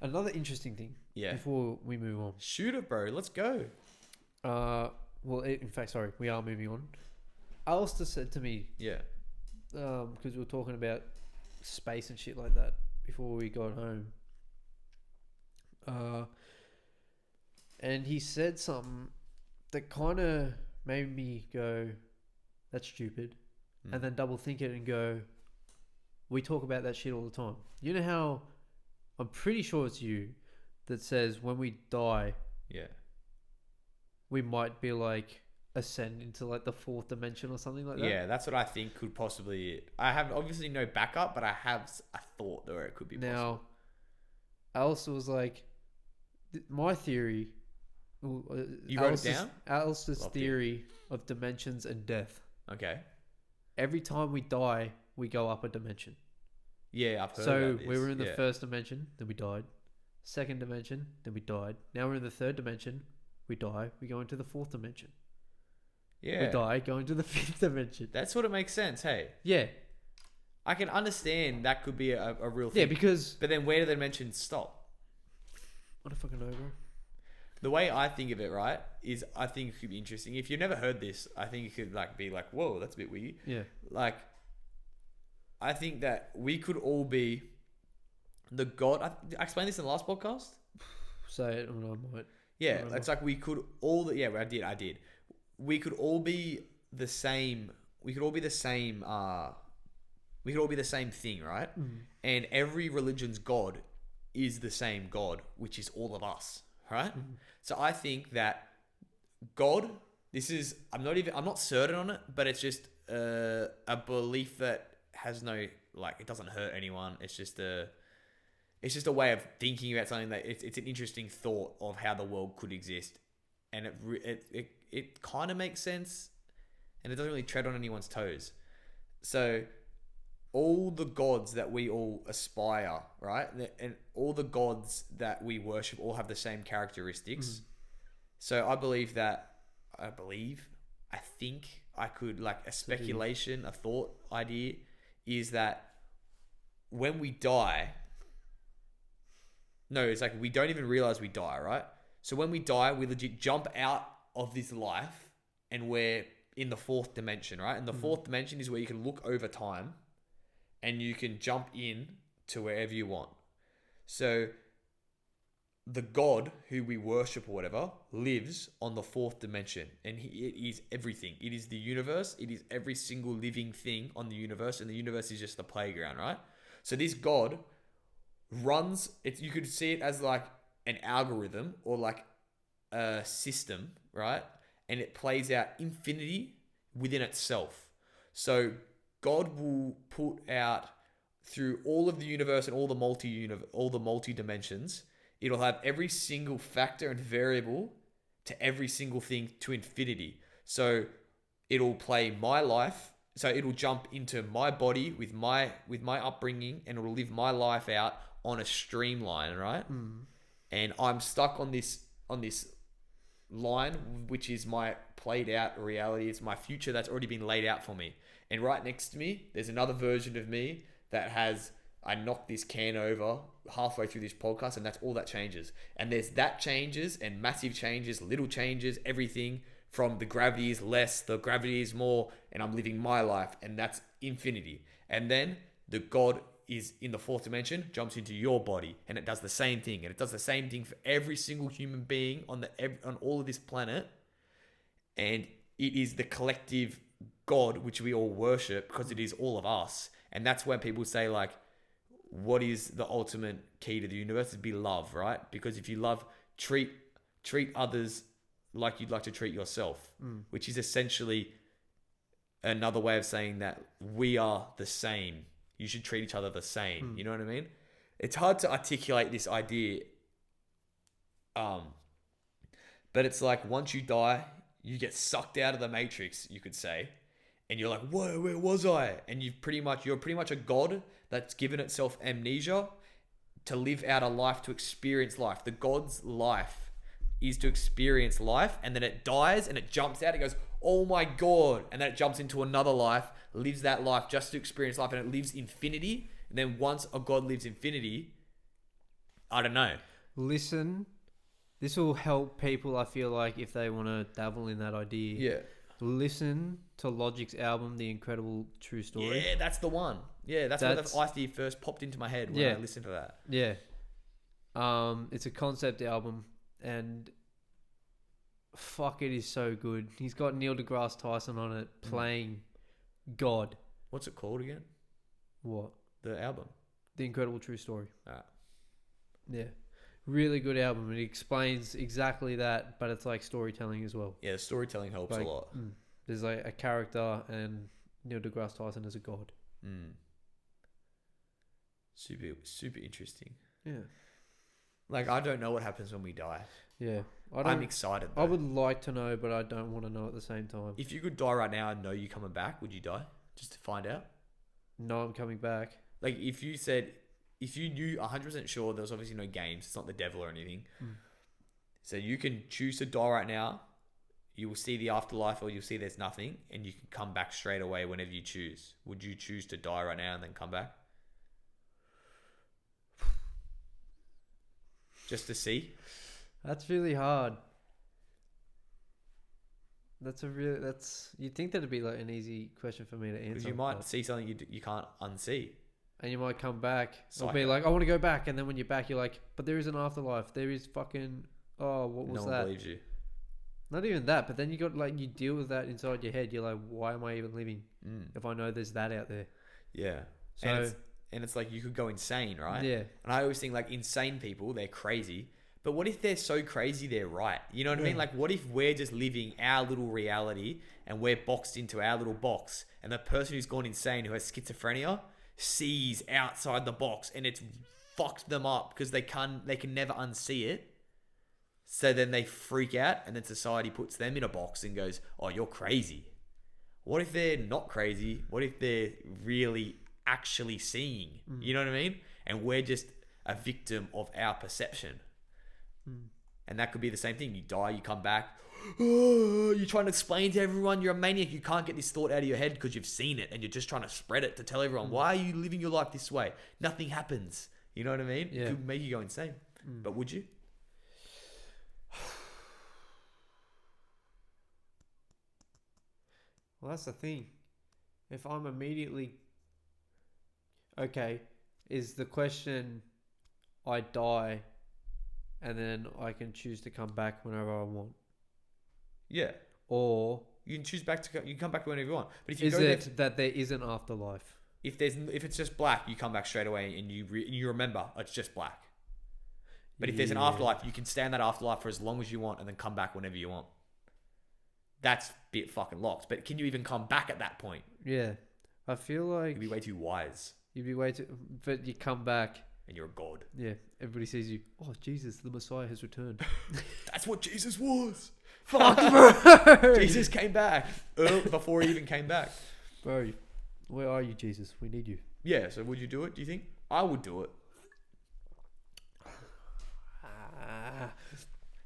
Another interesting thing. Yeah. Before we move on, shoot it, bro. Let's go. Well, in fact, sorry, we are moving on. Alistair said to me, because we were talking about space and shit like that before we got home. And he said something that kind of made me go, that's stupid. And then double think it and go, we talk about that shit all the time. You know how, I'm pretty sure it's you that says when we die, we might be like ascend into like the fourth dimension or something like that. Yeah, that's what I think could possibly. I have obviously no backup, but I have a thought where it could be possible. Now, Alistair was like, my theory. You wrote it down? Alistair's theory of dimensions and death. Okay. Every time we die, we go up a dimension. Yeah, I've heard so about this. We were in the first dimension, then we died. Second dimension, then we died. Now we're in the third dimension, we die. We go into the fourth dimension. Yeah. We die, go into the fifth dimension. That sort of makes sense, hey? Yeah. I can understand that could be a real thing. Yeah, because But then where do the dimensions stop? I don't fucking know, bro. The way I think of it, right, is I think it could be interesting. If you've never heard this, I think it could like be like, whoa, that's a bit weird. Yeah. Like, I think that we could all be the God. I explained this in the last podcast. Say it, or I might. Yeah, it's like we could all. Yeah, I did. We could all be the same. We could all be the same. We could all be the same thing, right? And every religion's God is the same God, which is all of us, right? So I think that God. This is. I'm not certain on it, but it's just a belief that has no like. It doesn't hurt anyone. It's just a way of thinking about something that it's an interesting thought of how the world could exist, and it kind of makes sense, and it doesn't really tread on anyone's toes. So all the gods that we all aspire, right, and all the gods that we worship all have the same characteristics. So I think I could, like, a speculation, a thought idea is that when we die. No, it's like we don't even realize we die, right? So when we die, we legit jump out of this life and we're in the fourth dimension, right? And the fourth dimension is where you can look over time and you can jump in to wherever you want. So the God who we worship or whatever lives on the fourth dimension, and it is everything. It is the universe. It is every single living thing on the universe, and the universe is just the playground, right? So this God runs it. You could see it as like an algorithm or like a system, right? And it plays out infinity within itself. So God will put out through all of the universe and all the multi dimensions. It'll have every single factor and variable to every single thing to infinity. So it'll play my life. So it'll jump into my body with my upbringing, and it'll live my life out on a streamline, right? And I'm stuck on this line, which is my played out reality. It's my future that's already been laid out for me. And right next to me, there's another version of me that has, I knocked this can over halfway through this podcast, and that's all that changes. And there's that changes and massive changes, little changes, everything from the gravity is less, the gravity is more, and I'm living my life, and that's infinity. And then the God is in the fourth dimension, jumps into your body, and it does the same thing. And it does the same thing for every single human being on all of this planet. And it is the collective God which we all worship, because it is all of us. And that's when people say, like, what is the ultimate key to the universe? It'd be love, right? Because if you love, treat others like you'd like to treat yourself, which is essentially another way of saying that we are the same. You should treat each other the same. You know what I mean? It's hard to articulate this idea. But it's like once you die, you get sucked out of the matrix, you could say. And you're like, whoa, where was I? And you're pretty much a god that's given itself amnesia to live out a life, to experience life. The god's life is to experience life, and then it dies and it jumps out. It goes, oh my God. And then it jumps into another life, lives that life just to experience life, and it lives infinity. And then once a god lives infinity, I don't know. Listen, this will help people, I feel like, if they want to dabble in that idea. Yeah. Listen to Logic's album, The Incredible True Story. Yeah, that's the one. Yeah, that's where the idea first popped into my head when I listened to that. Yeah. It's a concept album, and fuck, it is so good. He's got Neil deGrasse Tyson on it playing God. What's it called again? What? The album. The Incredible True Story. Ah. Yeah. Really good album. It explains exactly that, but it's like storytelling as well. Yeah, storytelling helps like, a lot. There's like a character, and Neil deGrasse Tyson is a god. Super interesting. Yeah. Like, I don't know what happens when we die. Yeah. I'm excited, though. I would like to know, but I don't want to know at the same time. If you could die right now and know you're coming back, would you die? Just to find out? No, I'm coming back. Like, if you knew 100% sure, there was obviously no games, it's not the devil or anything. So you can choose to die right now. you will see the afterlife, or you'll see there's nothing, and you can come back straight away whenever you choose. Would you choose to die right now and then come back? Just to see? That's really hard. You'd think that'd be like an easy question for me to answer. Because you might see something you can't unsee. And you might come back. Or Psycho. be like, I want to go back. And then when you're back, you're like, but there is an afterlife. There is fucking, what was No one that? believes you. Not even that, but then you got like, you deal with that inside your head. You're like, why am I even living if I know there's that out there? Yeah. So, And it's like you could go insane, right? yeah. And I always think like insane people, they're crazy. But what if they're so crazy they're right? You know what I mean? Like what if we're just living our little reality and we're boxed into our little box, and the person who's gone insane, who has schizophrenia, sees outside the box and it's fucked them up because they can never unsee it. So then they freak out, and then society puts them in a box and goes, oh, you're crazy. What if they're not crazy? What if they're really actually seeing? You know what I mean? And we're just a victim of our perception. And that could be the same thing. You die, you come back. Oh, you're trying to explain to everyone you're a maniac. You can't get this thought out of your head because you've seen it, and you're just trying to spread it to tell everyone, why are you living your life this way? Nothing happens. You know what I mean? Yeah. It could make you go insane. But would you? Well, that's the thing. If I'm immediately... Okay, is the question I die and then I can choose to come back whenever I want? Yeah. Or You can choose you can come back whenever you want. But if you is go there, it that there is an afterlife? if it's just black, you come back straight away and you remember it's just black. But if there's an Yeah. afterlife, you can stay in that afterlife for as long as you want and then come back whenever you want. That's a bit fucking locked. But can you even come back at that point? Yeah. I feel like You'd be way too wise, you'd be way too... But you come back. and you're a god. Yeah. Everybody sees you. Oh, Jesus, the Messiah has returned. That's what Jesus was. Fuck, bro. Jesus came back before he even came back. Bro, where are you, Jesus? We need you. Yeah. So would you do it? Do you think? I would do it.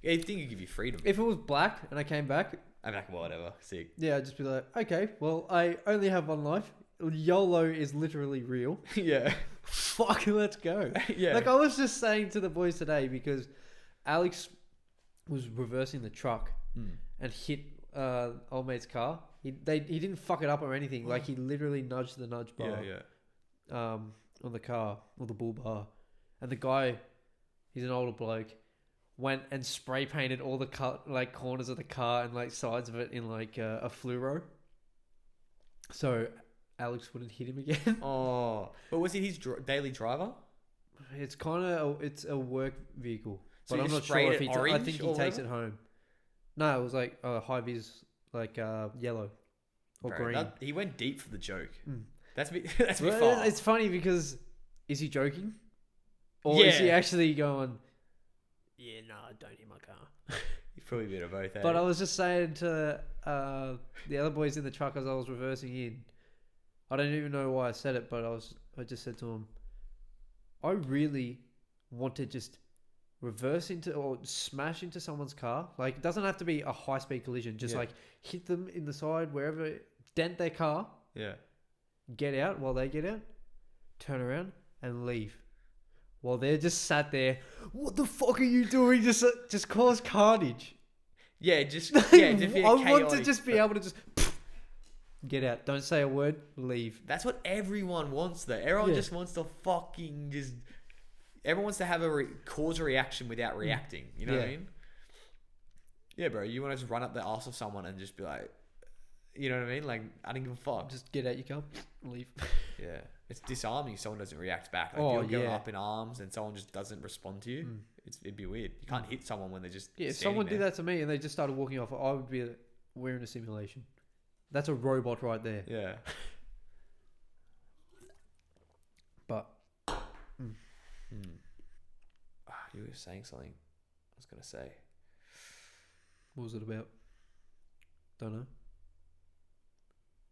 Yeah, you think it'd give you freedom? If it was black and I came back, I'm like, whatever. Sick. yeah, I'd just be like, okay, well, I only have one life. YOLO is literally real. Yeah. Fuck, let's go. Yeah. Like I was just saying to the boys today, because Alex was reversing the truck and hit old mate's car. He didn't fuck it up or anything. Like he literally nudged the nudge bar on the car or the bull bar, and the guy, he's an older bloke, went and spray painted all the corners of the car and like sides of it in like a fluoro, so Alex wouldn't hit him again. Oh, but was it his daily driver? It's kind of it's a work vehicle, So but you I'm just not sure sprayed if it he. I orange think he or takes whatever? it home. No, it was like high vis, like yellow or Bro, green. he went deep for the joke. Mm. That's a bit, that's a bit Well, far. it's funny because is he joking, or is he Yeah. actually going? Yeah, no, don't hit my car. Probably a bit of both. But I was just saying to the other boys in the truck as I was reversing in. I don't even know why I said it, but I just said to him, I really want to just reverse into or smash into someone's car. Like it doesn't have to be a high speed collision. Just like hit them in the side, wherever, dent their car, Yeah. get out while they get out, turn around and leave. While they're just sat there, what the fuck are you doing? Just cause carnage. Yeah, just be a I want to chaotic- just be able to just get out. Don't say a word. Leave. That's what everyone wants, though. Everyone Yeah. just wants to fucking just. Everyone wants to have a cause a reaction without reacting. You know what I Yeah. mean? Yeah, bro. You want to just run up the ass of someone and just be like, you know what I mean? Like, I don't give a fuck. Just get out your car. Leave. Yeah, it's disarming if someone doesn't react back. Like, Oh, you're going yeah. up in arms and someone just doesn't respond to you. It'd be weird. You can't hit someone when they're just Yeah, if standing someone there. did that to me and they just started walking off, I would be like, we're in a simulation. That's a robot right there. Yeah. But You were saying something. I was gonna say. what was it about? Don't know.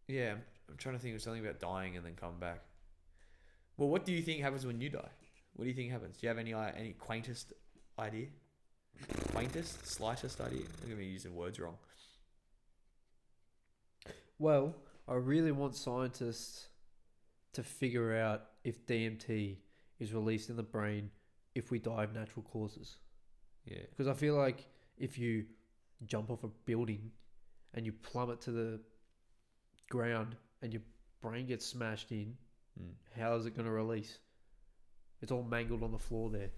Yeah, I'm trying to think of something about dying and then coming back. Well, what do you think happens when you die? What do you think happens? Do you have any quaintest idea? Quaintest, slightest idea? I'm gonna be using words wrong. Well, I really want scientists to figure out if DMT is released in the brain if we die of natural causes. Yeah. Because I feel like if you jump off a building and you plummet to the ground and your brain gets smashed in, how is it going to release? It's all mangled on the floor there.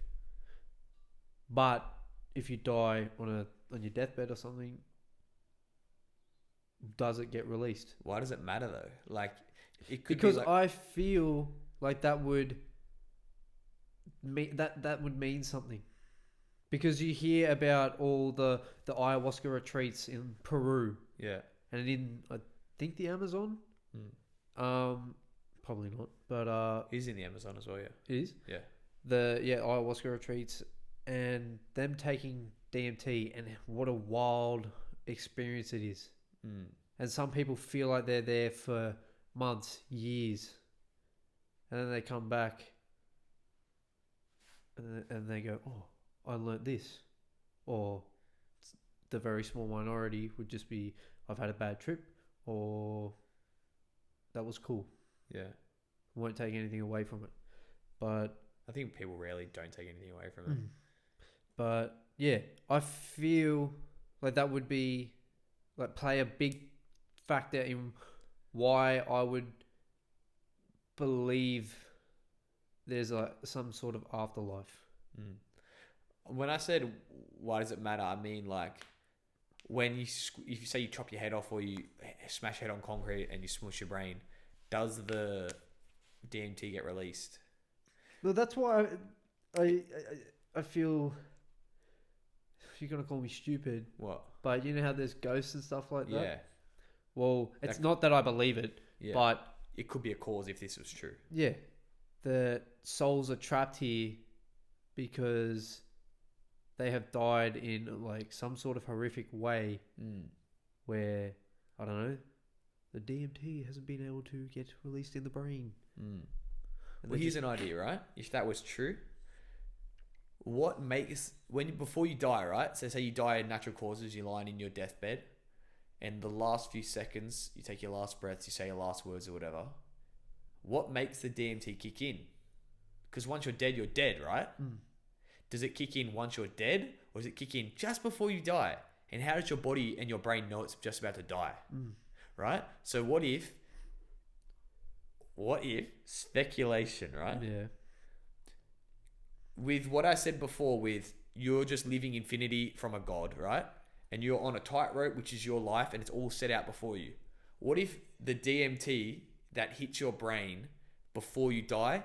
But if you die on your deathbed or something, does it get released? Why does it matter though? Like, it could Because be like, I feel like that would mean something. Because you hear about all the ayahuasca retreats in Peru yeah. and in I think the Amazon. Probably not, but He's in the Amazon as well, yeah. it is Yeah. the ayahuasca retreats and them taking DMT, and what a wild experience it is. And some people feel like they're there for months, years, and then they come back and they go, oh, I learnt this. Or the very small minority would just be, I've had a bad trip, or that was cool. Yeah. Won't take anything away from it. But I think people rarely don't take anything away from it. But yeah, I feel like that would be like play a big factor in why I would believe there's like some sort of afterlife. When I said why does it matter, I mean like when if you say you chop your head off or you smash your head on concrete and you smush your brain, does the DMT get released? No, that's why I feel you're gonna call me stupid. What? But you know how there's ghosts and stuff like that? Yeah. Well, it's not that I believe it, Yeah. but It could be a cause if this was true. yeah, the souls are trapped here because they have died in like some sort of horrific way where, I don't know, the DMT hasn't been able to get released in the brain. Well, here's an idea, right? If that was true, what makes before you die, right? So say you die of natural causes, you're lying in your deathbed, and the last few seconds, you take your last breaths, you say your last words or whatever. What makes the DMT kick in? Because once you're dead, right? Does it kick in once you're dead, or does it kick in just before you die? And how does your body and your brain know it's just about to die? Right? So what if speculation, right? Yeah. With what I said before, with you're just living infinity from a god, right? And you're on a tightrope, which is your life, and it's all set out before you. What if the DMT that hits your brain before you die,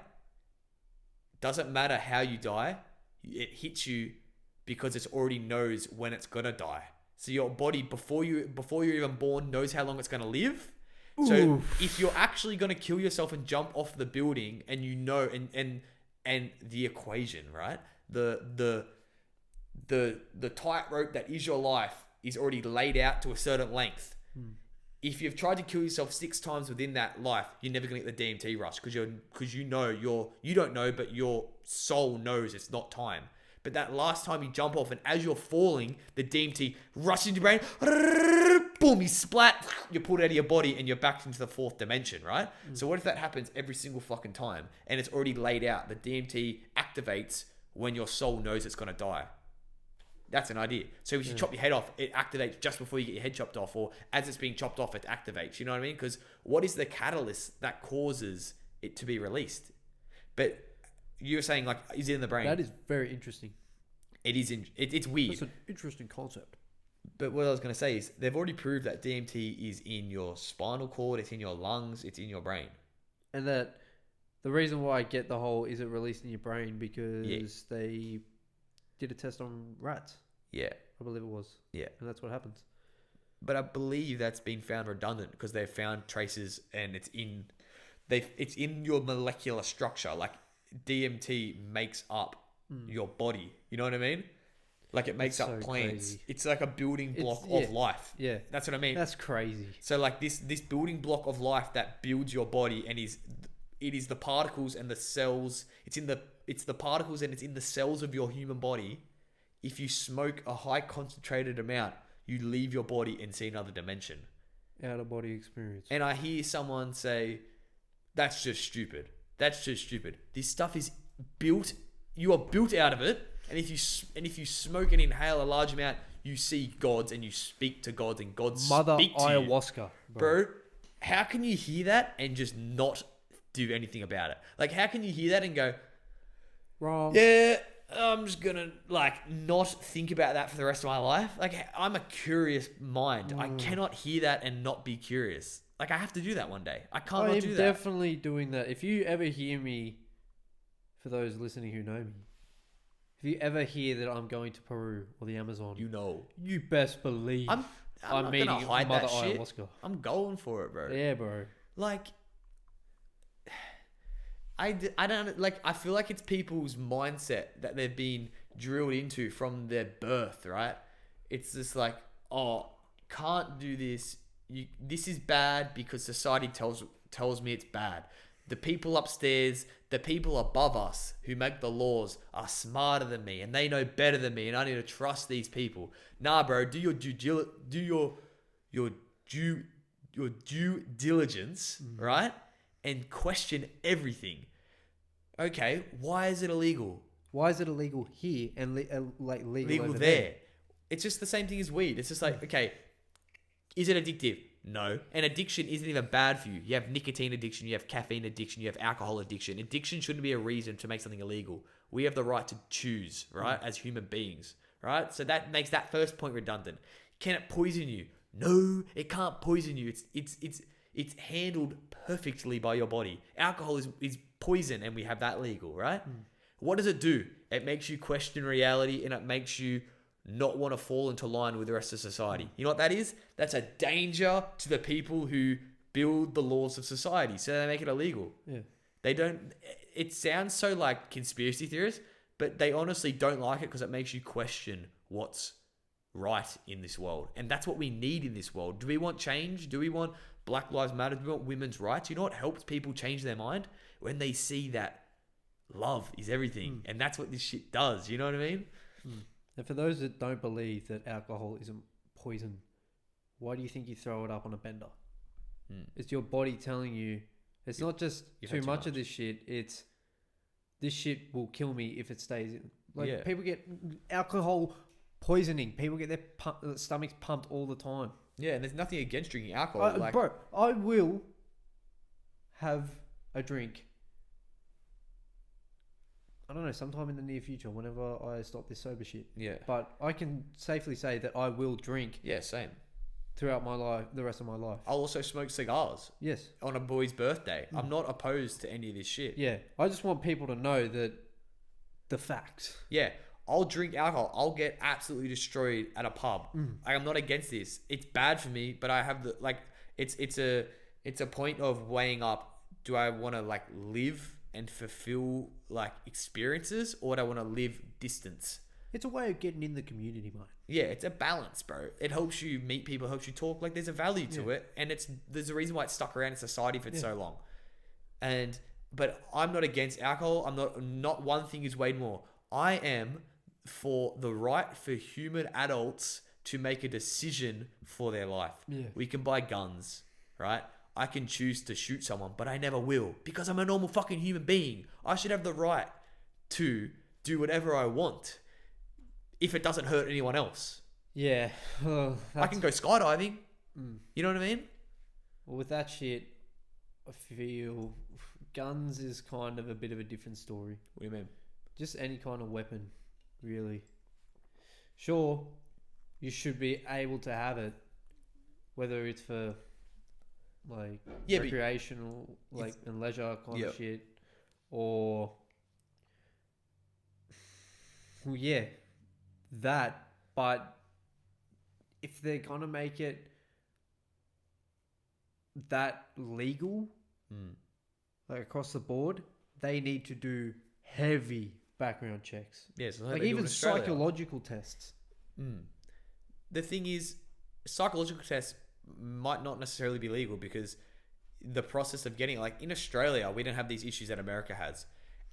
doesn't matter how you die, it hits you because it already knows when it's gonna die. So your body, before you're even born, knows how long it's gonna live. So if you're actually gonna kill yourself and jump off the building, and you know, and the equation, right? The tightrope that is your life is already laid out to a certain length. If you've tried to kill yourself 6 times within that life, you're never gonna get the DMT rush because you don't know, but your soul knows it's not time. But that last time you jump off, and as you're falling, the DMT rushes into your brain, boom, you splat, you pull it out of your body, and you're back into the 4th dimension, right? So what if that happens every single fucking time, and it's already laid out? The DMT activates when your soul knows it's gonna die. That's an idea. So if you chop your head off, it activates just before you get your head chopped off, or as it's being chopped off, it activates. You know what I mean? Because what is the catalyst that causes it to be released? But you're saying, like, is it in the brain? That is very interesting. It is. It's weird. That's an interesting concept. But what I was going to say is they've already proved that DMT is in your spinal cord, it's in your lungs, it's in your brain. And that the reason why I get the whole is it released in your brain because they did a test on rats. Yeah. I believe it was. Yeah. And that's what happens. But I believe that's been found redundant because they've found traces, and it's in your molecular structure. Like DMT makes up your body. You know what I mean? Like it makes That's up so plants. crazy. It's like a building block of life. Yeah. That's what I mean. That's crazy. So like this building block of life that builds your body, and it is the particles and the cells. It's the particles and it's in the cells of your human body. If you smoke a high concentrated amount, you leave your body and see another dimension. Out of body experience. and I hear someone say, "That's just stupid. That's just stupid." This stuff is built. You are built out of it, and if you smoke and inhale a large amount, you see gods and you speak to gods, and gods Mother speak to you. ayahuasca, Bro, how can you hear that and just not do anything about it? Like, how can you hear that and go, Wrong. yeah, I'm just gonna like not think about that for the rest of my life? Like, I'm a curious mind. I cannot hear that and not be curious. Like, I have to do that one day. I can't not do I'm that. definitely doing that. If you ever hear me, for those listening who know me, if you ever hear that I'm going to Peru or the Amazon, You know, you best believe I'm not meeting gonna hide Mother that shit. ayahuasca. I'm going for it, bro. Yeah, bro. Like, I don't like. I feel like it's people's mindset that they've been drilled into from their birth, right? It's just like, oh, can't do this. This is bad because society tells me it's bad. The people upstairs, the people above us who make the laws are smarter than me and they know better than me, and I need to trust these people. Nah, bro, do your due diligence, right? And question everything. Okay, why is it illegal? Why is it illegal here and legal over there? It's just the same thing as weed. It's just like, okay, is it addictive? No. And addiction isn't even bad for you. You have nicotine addiction, you have caffeine addiction, you have alcohol addiction. Addiction shouldn't be a reason to make something illegal. We have the right to choose, right, as human beings, right? So that makes that first point redundant. Can it poison you? No, it can't poison you. It's handled perfectly by your body. Alcohol is poison, and we have that legal, right? What does it do? It makes you question reality, and it makes you not want to fall into line with the rest of society. You know what that is? That's a danger to the people who build the laws of society. So they make it illegal. Yeah. They don't. It sounds so like conspiracy theorists, but they honestly don't like it because it makes you question what's right in this world. And that's what we need in this world. Do we want change? Do we want Black Lives Matter? Do we want women's rights? You know what helps people change their mind? When they see that love is everything. And that's what this shit does. You know what I mean? And for those that don't believe that alcohol isn't poison, why do you think you throw it up on a bender? It's your body telling you. It's not just too much of this shit. It's this shit will kill me if it stays in. Like, people get alcohol poisoning. People get their stomachs pumped all the time. Yeah, and there's nothing against drinking alcohol. Bro, I will have a drink. I don't know, sometime in the near future, whenever I stop this sober shit. Yeah. But I can safely say that I will drink Yeah, same. throughout my life, the rest of my life. I'll also smoke cigars Yes. on a boy's birthday. I'm not opposed to any of this shit. Yeah. I just want people to know that the facts. Yeah, I'll drink alcohol. I'll get absolutely destroyed at a pub. Like, I'm not against this. It's bad for me, but I have the like. It's a point of weighing up. Do I want to like live and fulfill like experiences, or do I want to live distance? It's a way of getting in the community, mate. Yeah, it's a balance, bro. It helps you meet people, helps you talk. Like, there's a value to it, and there's a reason why it's stuck around in society for so long. But I'm not against alcohol. I'm not one thing is weighed more. I am for the right for human adults to make a decision for their life. Yeah. We can buy guns, right? I can choose to shoot someone, but I never will because I'm a normal fucking human being. I should have the right to do whatever I want if it doesn't hurt anyone else. Yeah. I can go skydiving. You know what I mean? Well, with that shit, I feel guns is kind of a bit of a different story. What do you mean? Just any kind of weapon, really. Sure, you should be able to have it, whether it's for like recreational, like and leisure kind of shit, or that. But if they're gonna make it that legal, like across the board, they need to do heavy background checks. Yes, like even psychological tests. The thing is, psychological tests might not necessarily be legal because the process of getting, like in Australia, we don't have these issues that America has,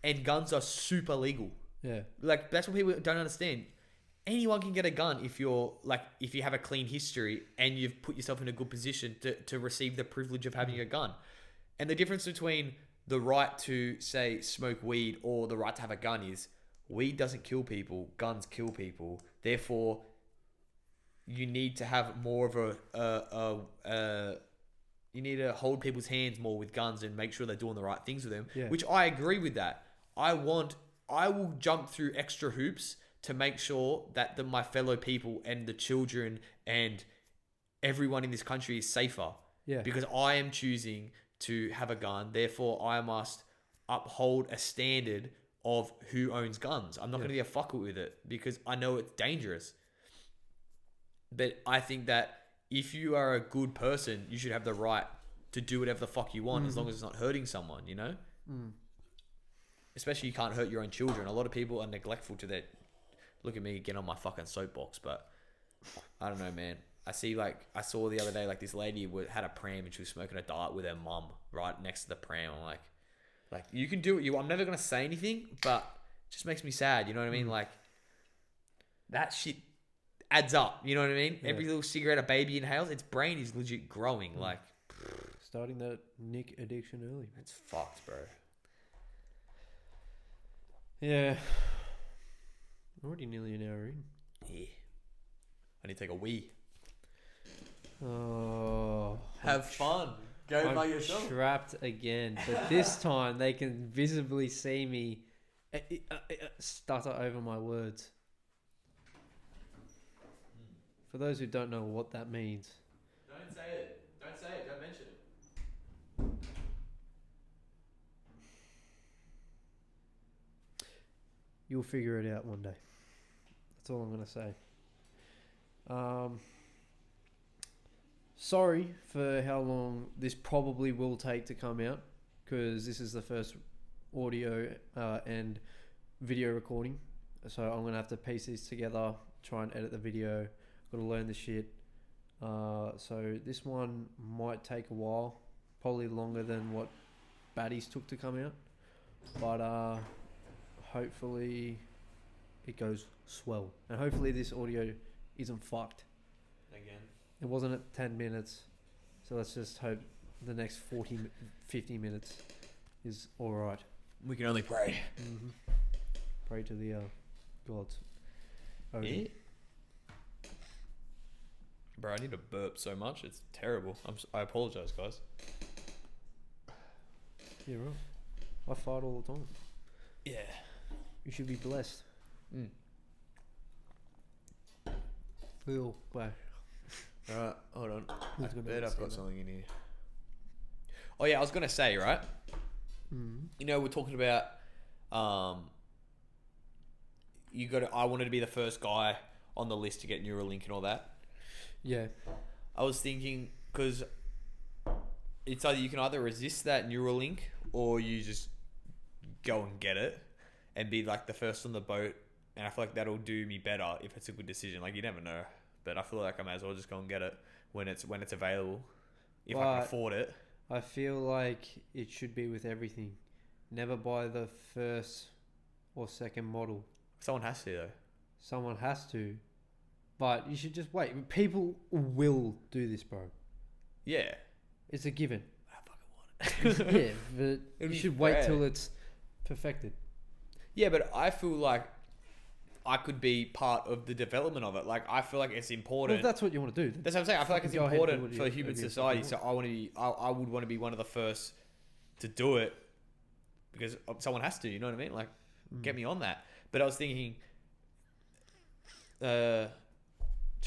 and guns are super legal. Yeah, like that's what people don't understand. anyone can get a gun if you have a clean history and you've put yourself in a good position to receive the privilege of having a gun. And the difference between the right to, say, smoke weed or the right to have a gun is weed doesn't kill people, guns kill people. Therefore, you need to have more of you need to hold people's hands more with guns and make sure they're doing the right things with them, which I agree with that. I will jump through extra hoops to make sure that my fellow people and the children and everyone in this country is safer. Yeah. Because I am choosing to have a gun. Therefore, I must uphold a standard of who owns guns. I'm not going to be a fucker with it because I know it's dangerous. But I think that if you are a good person, you should have the right to do whatever the fuck you want as long as it's not hurting someone, you know? Especially you can't hurt your own children. A lot of people are neglectful to their... Look at me get on my fucking soapbox, but I don't know, man. I saw the other day, like this lady had a pram and she was smoking a dart with her mum right next to the pram. I'm like you can do what I'm never going to say anything, but it just makes me sad. You know what I mean? Like that shit adds up. You know what I mean? Yeah. Every little cigarette a baby inhales, its brain is legit growing. Like starting that Nick addiction early. It's fucked, bro. Yeah. Already nearly an hour in. Yeah. I need to take a wee. Oh. Have fun. Go by yourself. Trapped again. But this time they can visibly see me stutter over my words. For those who don't know what that means. Don't say it. Don't say it. Don't mention it. You'll figure it out one day. That's all I'm going to say. Sorry for how long this probably will take to come out, because this is the first audio and video recording. So I'm going to have to piece these together, try and edit the video. Got to learn the shit. So this one might take a while, probably longer than what Baddies took to come out. But hopefully it goes swell. And hopefully this audio isn't fucked. Again. It wasn't at 10 minutes. So let's just hope the next 50 minutes is alright. We can only pray. Mm-hmm. Pray to the gods. Yeah. Bro, I need to burp so much. It's terrible. I apologize, guys. Yeah, right. I fart all the time. Yeah. You should be blessed. Feel back. Alright, hold on. I bet I've got something in here. Oh yeah, I was gonna say, right? You know, we're talking about I wanted to be the first guy on the list to get Neuralink and all that. Yeah. I was thinking, because it's either you can either resist that Neuralink or you just go and get it and be like the first on the boat, and I feel like that'll do me better if it's a good decision. Like, you never know, but I feel like I may as well just go and get it when it's available, if I can afford it. I feel like it should be with everything. Never buy the first or second model. Someone has to, though. Someone has to, but you should just wait. People will do this, bro. Yeah, it's a given. I fucking want it. Yeah, but you should wait till it's perfected. Yeah, but I feel like I could be part of the development of it. Like, I feel like it's important. Well, if that's what you want to do. That's what I'm saying. I feel like it's important for human society. So I would want to be one of the first to do it because someone has to. You know what I mean? Like, get me on that. But I was thinking, to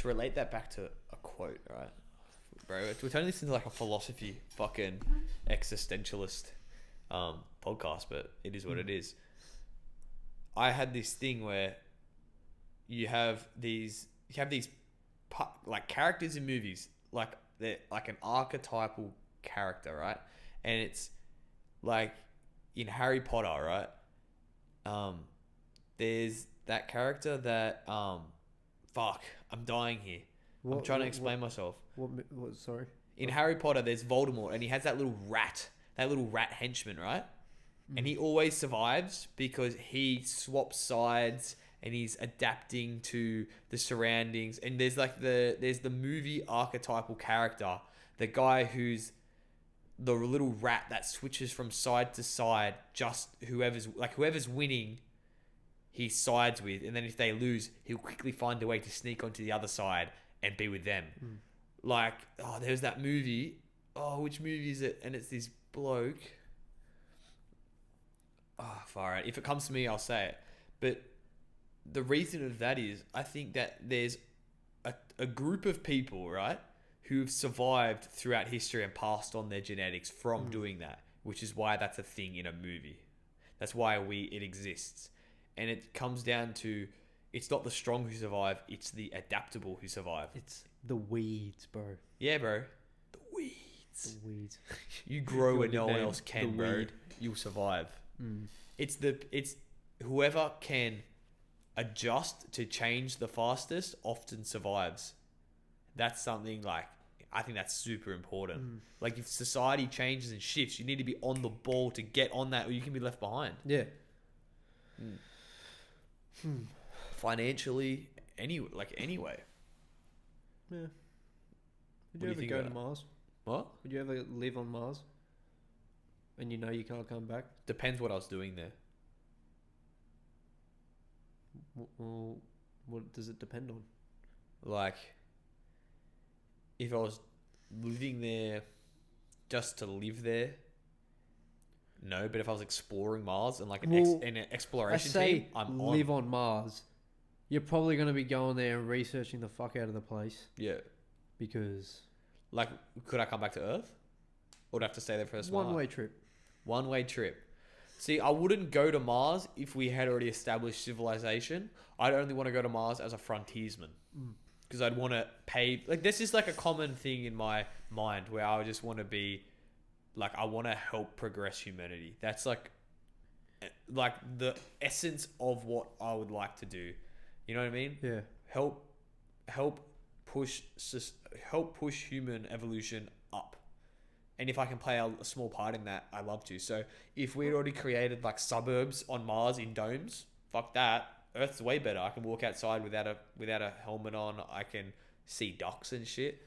relate that back to a quote, right? Bro, we're turning this into like a philosophy fucking existentialist podcast, but it is what it is. I had this thing where you have these like characters in movies, like they're like an archetypal character, right? And it's like in Harry Potter, right? There's that character that fuck, I'm dying here. I'm trying to explain myself. What? Sorry. In Harry Potter, there's Voldemort, and he has that little rat henchman, right? And he always survives because he swaps sides and he's adapting to the surroundings. And there's like there's the movie archetypal character, the guy who's the little rat that switches from side to side, just whoever's winning, he sides with, and then if they lose, he'll quickly find a way to sneak onto the other side and be with them. Like, there's that movie. Oh, which movie is it? And it's this bloke. Far out. If it comes to me, I'll say it. But the reason of that is, I think that there's a group of people, right, who've survived throughout history and passed on their genetics from doing that, which is why that's a thing in a movie. That's why it exists. And it comes down to, it's not the strong who survive, it's the adaptable who survive. It's the weeds, bro. Yeah, bro. The weeds. The weeds. You grow where no one name, else can, the bro. weed. You'll survive. It's whoever can adjust to change the fastest often survives. That's something like, I think that's super important. Like, if society changes and shifts, you need to be on the ball to get on that, or you can be left behind. Yeah. Financially, anyway. Yeah. Would What you do you ever think go about to Mars? What? Would you ever live on Mars? And you know you can't come back? Depends what I was doing there. Well, what does it depend on? Like, if I was living there just to live there, no. But if I was exploring Mars and like an exploration team, I'm live on Mars. You're probably going to be going there and researching the fuck out of the place. Yeah. Because... Like, could I come back to Earth? Or would I have to stay there for a small one-way trip. One-way trip. See, I wouldn't go to Mars if we had already established civilization. I'd only want to go to Mars as a frontiersman. Because I'd want to pay... Like, this is like a common thing in my mind where I would just want to be... Like, I want to help progress humanity. That's like the essence of what I would like to do. You know what I mean? Yeah. Help push human evolution up. And if I can play a small part in that, I love to. So if we'd already created like suburbs on Mars in domes, fuck that. Earth's way better. I can walk outside without a helmet on. I can see ducks and shit.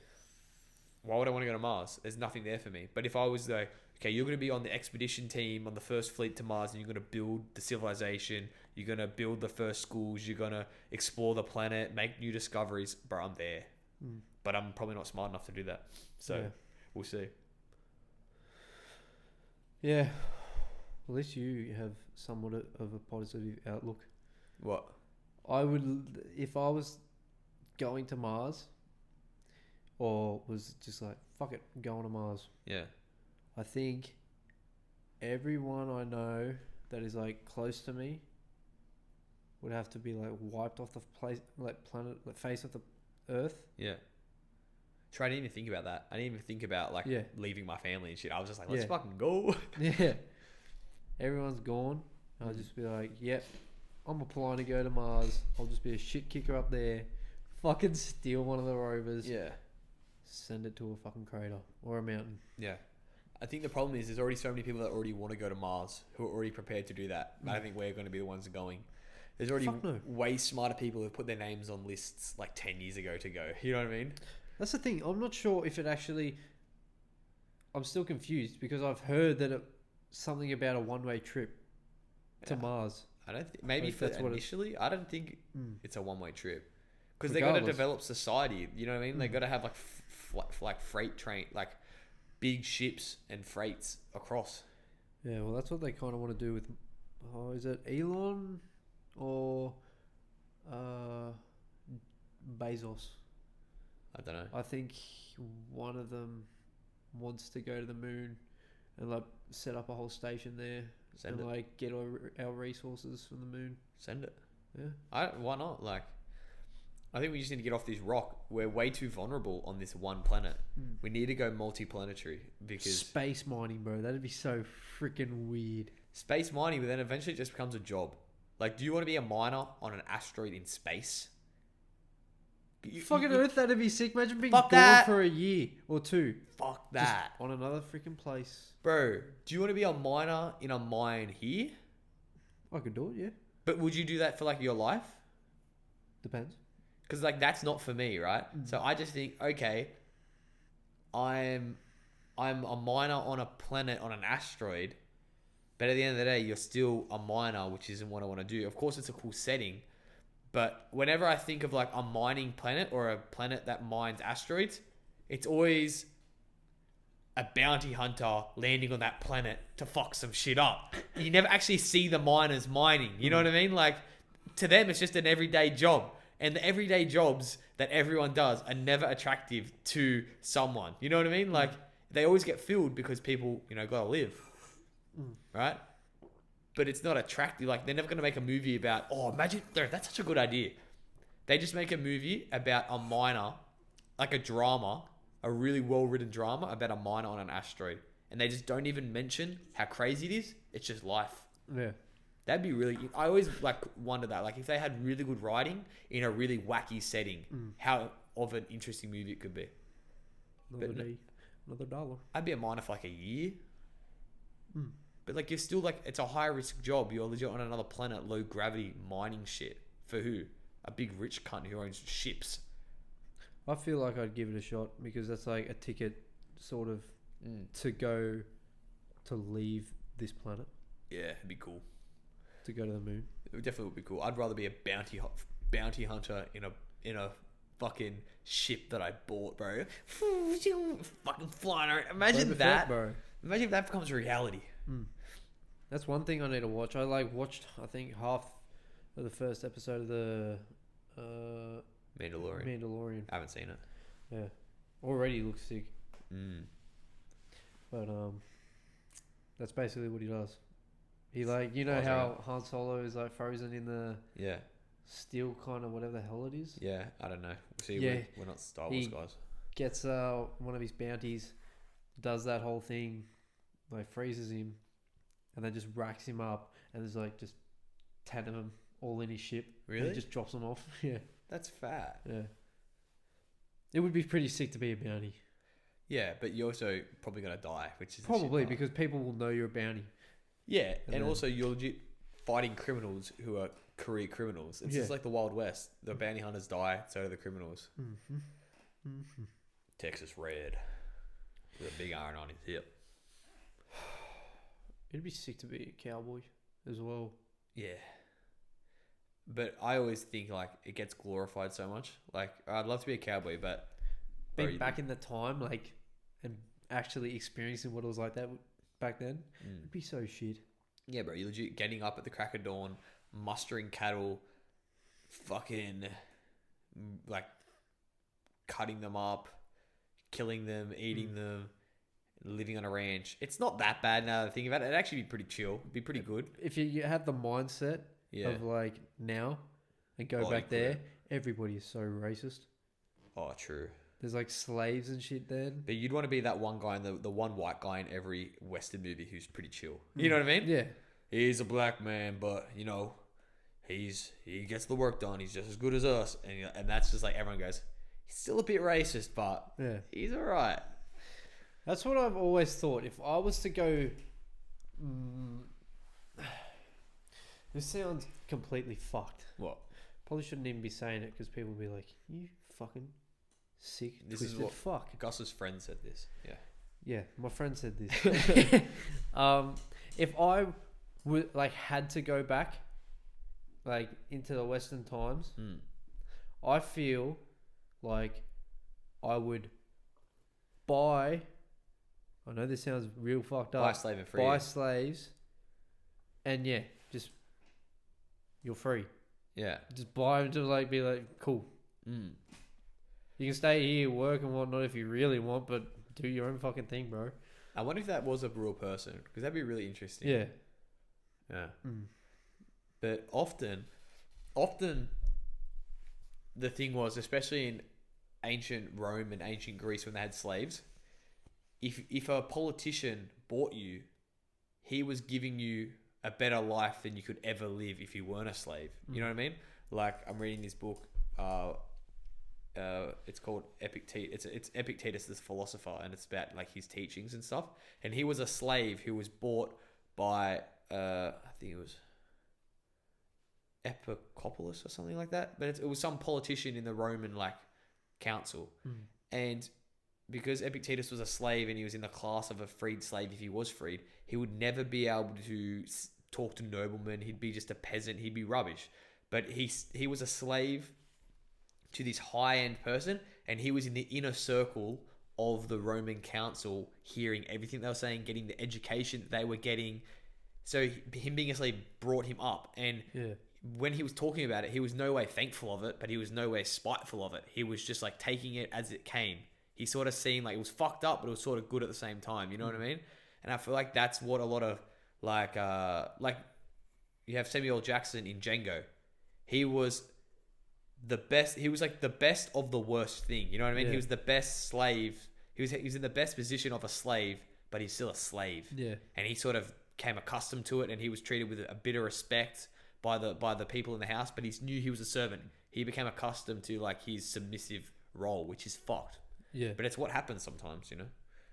Why would I want to go to Mars? There's nothing there for me. But if I was like, okay, you're going to be on the expedition team on the first fleet to Mars, and you're going to build the civilization, you're going to build the first schools, you're going to explore the planet, make new discoveries, bro, I'm there. But I'm probably not smart enough to do that. So we'll see. Yeah. At least you have somewhat of a positive outlook. What? I would, if I was going to Mars, or was just like, fuck it, I'm going to Mars. Yeah. I think everyone I know that is like close to me would have to be like wiped off the place, like planet, like face of the Earth. Yeah. Try, I didn't even think about that. I didn't even think about like leaving my family and shit. I was just like, let's fucking go. Yeah. Everyone's gone. I'll just be like, yep, I'm applying to go to Mars. I'll just be a shit kicker up there. Fucking steal one of the rovers. Yeah. Send it to a fucking crater or a mountain. Yeah. I think the problem is there's already so many people that already want to go to Mars who are already prepared to do that. I don't think we're going to be the ones going. There's already way smarter people who've put their names on lists like 10 years ago to go. You know what I mean? That's the thing. I'm not sure if it actually... I'm still confused because I've heard that something about a one-way trip to Mars. I don't think... Maybe for initially, I don't think it's a one-way trip. Because they got to develop society. You know what I mean? They got to have like freight train... Like big ships and freights across. Yeah, well, that's what they kind of want to do with... Oh, is it Elon or Bezos? I don't know. I think one of them wants to go to the moon and like set up a whole station there and like get our resources from the moon. Send it. Yeah. Why not? Like, I think we just need to get off this rock. We're way too vulnerable on this one planet. We need to go multi-planetary because... Space mining, bro. That'd be so freaking weird. Space mining, but then eventually it just becomes a job. Like, do you want to be a miner on an asteroid in space? Fucking Earth, that'd be sick. Imagine being Fuck bored that. for a year or two. Fuck that. Just on another freaking place. Bro, do you want to be a miner in a mine here? I could do it, yeah. But would you do that for like your life? Depends. Because like that's not for me, right? So I just think, okay, I'm a miner on a planet on an asteroid, but at the end of the day, you're still a miner, which isn't what I want to do. Of course, it's a cool setting, but whenever I think of like a mining planet or a planet that mines asteroids, it's always a bounty hunter landing on that planet to fuck some shit up. You never actually see the miners mining. You know what I mean? Like, to them, it's just an everyday job. And the everyday jobs that everyone does are never attractive to someone. You know what I mean? Like, they always get filled because people, gotta live. Right? But it's not attractive. Like, they're never going to make a movie about, imagine, that's such a good idea. They just make a movie about a miner, like a drama, a really well-written drama about a miner on an asteroid. And they just don't even mention how crazy it is. It's just life. Yeah. That'd be really... I always wonder that. Like, if they had really good writing in a really wacky setting, how of an interesting movie it could be. Another dollar. I'd be a miner for like a year. But like, you're still like... It's a high-risk job. You're legit on another planet, low-gravity mining shit. For who? A big rich cunt who owns ships. I feel like I'd give it a shot because that's like a ticket sort of to go to leave this planet. Yeah, it'd be cool. To go to the moon. It definitely would be cool. I'd rather be a bounty hunter in a fucking ship that I bought, bro. Fucking flying around. Imagine that, bro. Imagine if that becomes reality. That's one thing I need to watch. I watched I think half of the first episode of the Mandalorian. I haven't seen it. Yeah, already looks sick. But that's basically what he does. He how Han Solo is like frozen in the steel kind of whatever the hell it is. Yeah, I don't know. See, Yeah. we're not Star Wars guys. Gets one of his bounties, does that whole thing, like freezes him, and then just racks him up, and there's like just 10 of them all in his ship. Really? And he just drops them off. Yeah. That's fat. Yeah. It would be pretty sick to be a bounty. Yeah, but you're also probably gonna die, which is Probably because people will know you're a bounty. Yeah, and also you're legit fighting criminals who are career criminals. It's just like the Wild West. The bounty hunters die, so do the criminals. Texas Red with a big iron on his hip. It'd be sick to be a cowboy as well. Yeah. But I always think like it gets glorified so much. Like I'd love to be a cowboy, but being back in the time, like, and actually experiencing what it was like that back then, it'd be so shit. Yeah, bro. You're legit getting up at the crack of dawn, mustering cattle, fucking like cutting them up, killing them, eating them, living on a ranch. It's not that bad now that I think about it. It'd actually be pretty chill. It'd be pretty good. If you had the mindset of like now and go back there, everybody is so racist. Oh, true. There's like slaves and shit then. But you'd want to be that one guy, the one white guy in every Western movie who's pretty chill. You know what I mean? Yeah. He's a black man, but he gets the work done. He's just as good as us, and that's just like everyone goes. He's still a bit racist, but he's all right. That's what I've always thought. If I was to go, this sounds completely fucked. What? Probably shouldn't even be saying it because people will be like, "You fucking sick, This twisted is what fuck." Gus's friend said this. Yeah. Yeah, my friend said this. If I would had to go back, into the Western times, I feel like I would buy. I know this sounds real fucked up. Buy a slave and free. Buy slaves, and just you're free. Yeah. Just buy them to be like cool. You can stay here, work and whatnot if you really want, but do your own fucking thing, bro. I wonder if that was a real person, because that'd be really interesting. Yeah. Yeah. But often the thing was, especially in ancient Rome and ancient Greece when they had slaves, if a politician bought you, he was giving you a better life than you could ever live if you weren't a slave. You know what I mean? Like, I'm reading this book, it's called Epictetus. It's Epictetus, this philosopher, and it's about his teachings and stuff. And he was a slave who was bought by I think it was Epicopolis or something like that. But it was some politician in the Roman like council, and because Epictetus was a slave and he was in the class of a freed slave, if he was freed, he would never be able to talk to noblemen. He'd be just a peasant. He'd be rubbish. But he was a slave to this high-end person, and he was in the inner circle of the Roman council, hearing everything they were saying, getting the education that they were getting. So him being a slave brought him up. And when he was talking about it, he was no way thankful of it, but he was no way spiteful of it. He was just like taking it as it came. He sort of seemed like it was fucked up, but it was sort of good at the same time. You know what I mean? And I feel like that's what a lot of like you have Samuel Jackson in Django. He was the best. He was like the best of the worst thing. You know what I mean? Yeah. He was the best slave. He was in the best position of a slave, but he's still a slave. Yeah. And he sort of came accustomed to it, and he was treated with a bit of respect by the people in the house. But he knew he was a servant. He became accustomed to like his submissive role, which is fucked. Yeah. But it's what happens sometimes, you know.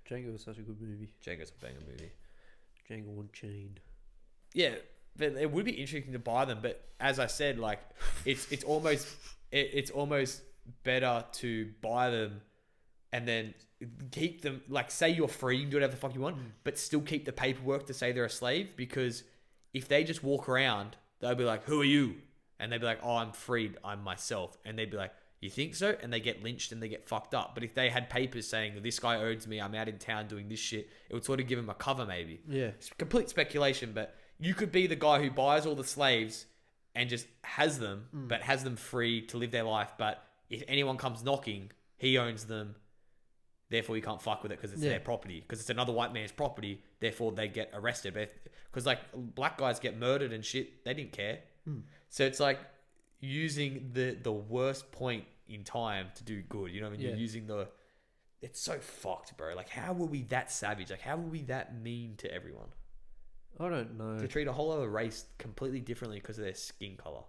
Django was such a good movie. Django's a banger movie. Django Unchained. Yeah, but it would be interesting to buy them. But as I said, like it's almost better to buy them and then keep them. Like, say you're free, you can do whatever the fuck you want, but still keep the paperwork to say they're a slave. Because if they just walk around, they'll be like, "Who are you?" And they'd be like, "Oh, I'm freed. I'm myself." And they'd be like, "You think so?" And they get lynched and they get fucked up. But if they had papers saying, "This guy owns me, I'm out in town doing this shit," it would sort of give them a cover, maybe. Yeah. It's complete speculation, but you could be the guy who buys all the slaves and just has them, but has them free to live their life. But if anyone comes knocking, he owns them. Therefore, you can't fuck with it because it's their property. Because it's another white man's property. Therefore, they get arrested. Because like black guys get murdered and shit, they didn't care. So it's like using the worst point in time to do good. You know what I mean? You're using it's so fucked, bro. Like, how were we that savage? Like, how were we that mean to everyone? I don't know. To treat a whole other race completely differently because of their skin color.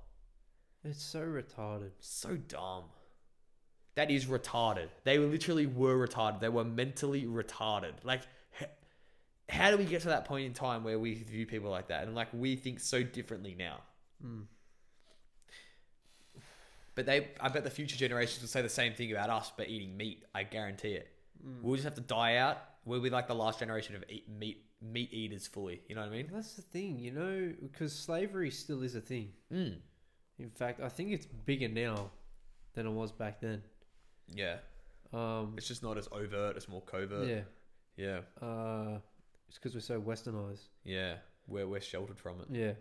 It's so retarded. So dumb. That is retarded. They literally were retarded. They were mentally retarded. Like, how do we get to that point in time where we view people like that? And like, we think so differently now. But I bet the future generations will say the same thing about us, but eating meat. I guarantee it. We'll just have to die out. We'll be like the last generation of meat eaters fully. You know what I mean? That's the thing, you know, because slavery still is a thing. In fact, I think it's bigger now than it was back then. Yeah. It's just not as overt. It's more covert. Yeah. Yeah. It's because we're so westernized. Yeah. We're sheltered from it. Yeah.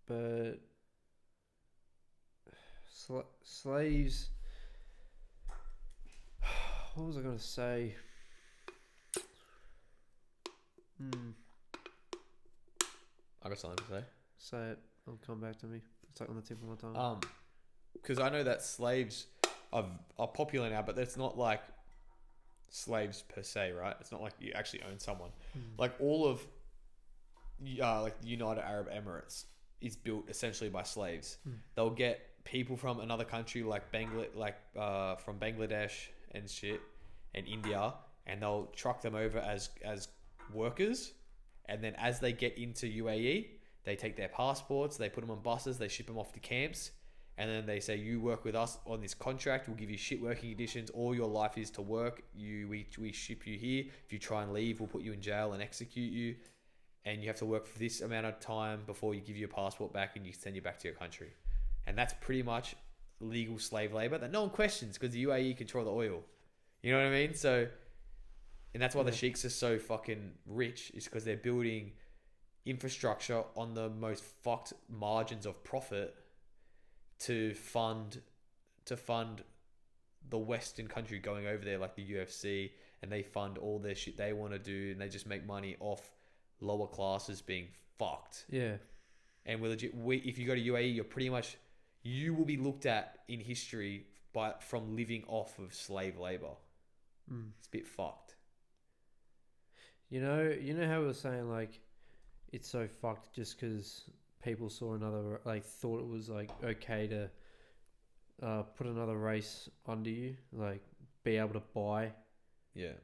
But slaves. What was I going to say? I got something to say. Say it. It'll come back to me. It's like on the tip of my tongue. Because I know that slaves are popular now, but it's not like slaves per se, right? It's not like you actually own someone. Like all of like the United Arab Emirates is built essentially by slaves. They'll get people from another country like from Bangladesh and shit and India, and they'll truck them over as workers. And then as they get into UAE, they take their passports, they put them on buses, they ship them off to camps, and then they say, "You work with us on this contract. We'll give you shit working conditions. All your life is to work. We ship you here. If you try and leave, we'll put you in jail and execute you. And you have to work for this amount of time before you give your passport back and you send you back to your country." And that's pretty much legal slave labor that no one questions because the UAE control the oil. You know what I mean? So, and that's why the sheiks are so fucking rich, is because they're building infrastructure on the most fucked margins of profit to fund the Western country going over there, like the UFC, and they fund all their shit they want to do, and they just make money off lower classes being fucked. Yeah. And if you go to UAE, you will be looked at in history from living off of slave labor. It's a bit fucked. You know how we were saying like it's so fucked just because people saw thought it was like okay to put another race under you, like be able to buy. Yeah.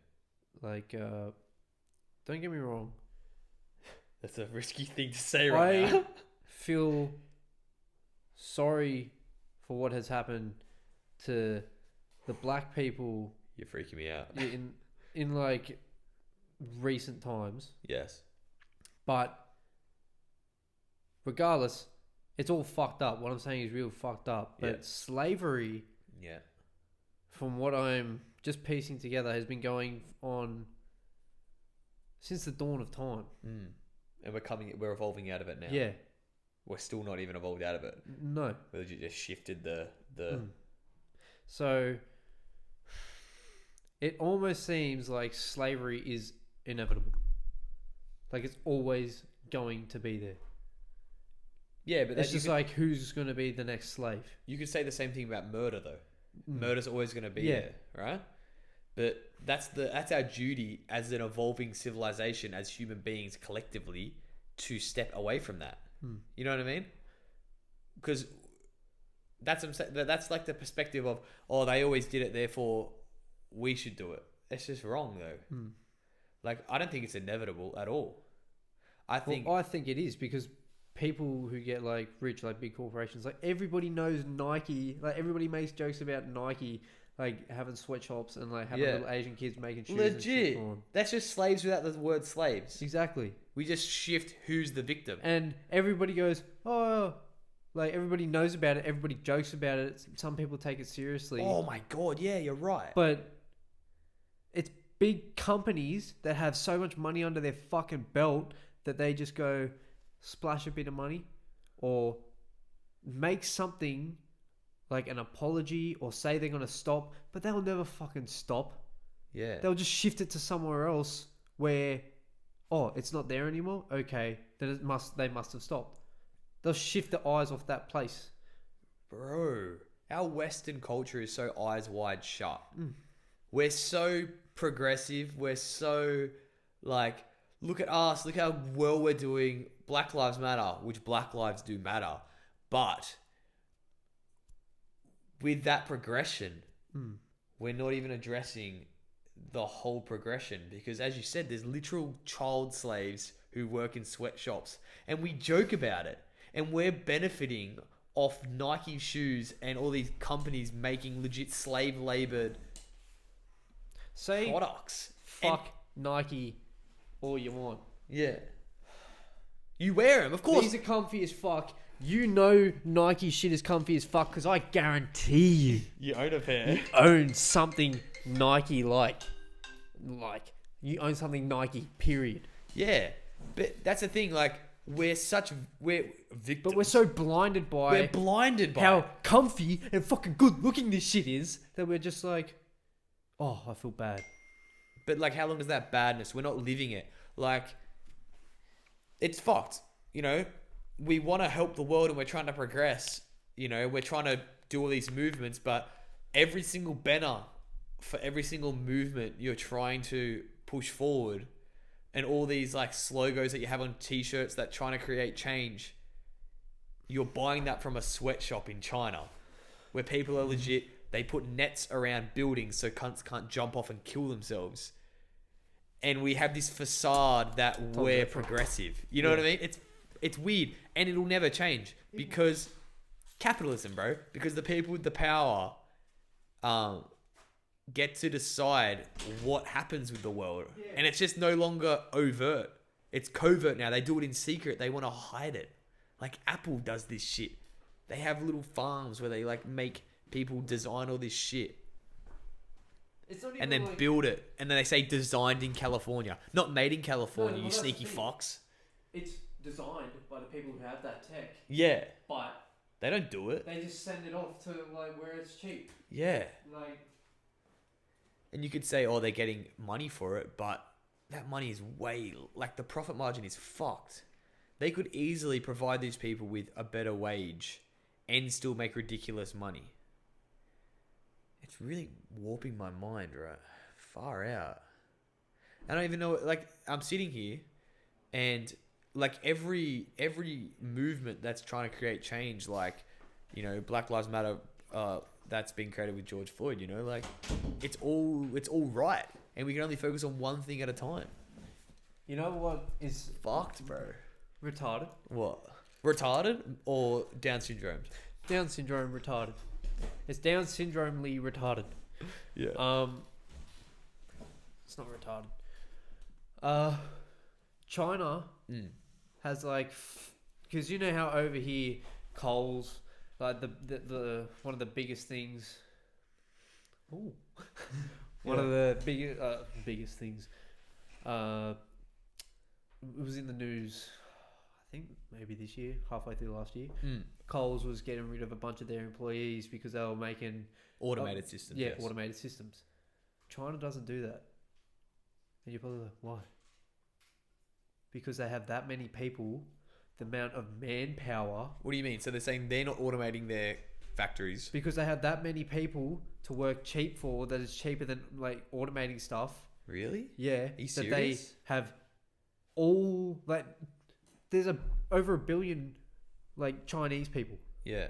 Like don't get me wrong, That's a risky thing to say right now. I feel sorry for what has happened to the black people You're freaking me out. in like recent times. Yes. But regardless, it's all fucked up. What I'm saying is real fucked up. But Yeah. slavery, Yeah. from what I'm just piecing together, has been going on since the dawn of time. Mm. And we're evolving out of it now. Yeah. We're still not even evolved out of it. No. We just shifted the. So it almost seems like slavery is inevitable. Like it's always going to be there. Yeah, but It's just like who's going to be the next slave? you could say the same thing about murder though. Murder's always going to be Yeah. there, right? But that's our duty as an evolving civilization, as human beings collectively, to step away from that. You know what I mean? Because that's like the perspective of, oh, they always did it, therefore we should do it. It's just wrong though. Like, I don't think it's inevitable at all. I think I think it is, because people who get like rich, like big corporations, like everybody knows Nike. Like everybody makes jokes about Nike, like having sweatshops and like having little Asian kids making shoes. And shit legit, for 'em. that's just slaves without the word slaves. Exactly. We just shift who's the victim. And everybody goes, oh, like everybody knows about it. Everybody jokes about it. Some people take it seriously. Oh my god, yeah, you're right. But it's big companies that have so much money under their fucking belt that they just go splash a bit of money or make something like an apology or say they're going to stop, but they'll never fucking stop. Yeah. They'll just shift it to somewhere else where, oh, it's not there anymore. Okay, then they must have stopped. They'll shift the eyes off that place. Bro, our Western culture is so eyes wide shut. We're so progressive. We're so like, look at us. Look how well we're doing. Black Lives Matter, which Black lives do matter. But with that progression, we're not even addressing the whole progression, because as you said, there's literal child slaves who work in sweatshops, and we joke about it, and we're benefiting off Nike shoes and all these companies making legit slave labored Say products. fuck Nike all you want. Yeah. You wear them, of course. These are comfy as fuck. You know Nike shit is comfy as fuck, because I guarantee you You own a pair. own something Nike like you own something Nike, period. Yeah. But that's the thing, like, we're victims. But we're so blinded by We're blinded by how it. comfy and fucking good looking this shit is that we're just like, oh, I feel bad. But like, how long is that badness? We're not living it. Like, it's fucked. You know, we want to help the world and we're trying to progress. You know, we're trying to do all these movements, but every single banner for every single movement you're trying to push forward, and all these like slogos that you have on t-shirts that trying to create change, you're buying that from a sweatshop in China where people are legit, they put nets around buildings so cunts can't jump off and kill themselves. And we have this facade that we're progressive. You know what I mean? It's weird, and it'll never change because capitalism, bro. Because the people with the power get to decide what happens with the world, and it's just no longer overt. It's covert now. They do it in secret. They want to hide it. Like Apple does this shit. They have little farms where they like make people design all this shit. It's not even And then like, build it. And then they say designed in California. Not made in California, well, you that's the sneaky thing. fox. it's designed by the people who have that tech, Yeah. but They don't do it. they just send it off to like where it's cheap. Yeah. Like, And you could say, oh, they're getting money for it, but that money is way... Like, the profit margin is fucked. They could easily provide these people with a better wage and still make ridiculous money. It's really warping my mind, right? Far out. I don't even know... Like, I'm sitting here and... Like, every movement that's trying to create change, like, you know, Black Lives Matter... that's been created with George Floyd, you know, like it's all right, and we can only focus on one thing at a time. You know what is Fucked, bro. retarded? What? Retarded or Down syndrome? Down syndrome retarded. It's Down syndromely retarded. Yeah. It's not retarded. China has like, because you know how over here Coles, like the one of the biggest things. Ooh. One of the biggest things. It was in the news. I think maybe this year, halfway through last year. Coles was getting rid of a bunch of their employees because they were making Automated systems. Yeah, yes. automated systems. China doesn't do that. And you're probably like, why? Because they have that many people, the amount of manpower. What do you mean? So they're saying they're not automating their factories? Because they have that many people to work cheap for, that is cheaper than like automating stuff. Really? Yeah. Are you that serious? they have all like, there's over 1 billion like Chinese people. Yeah.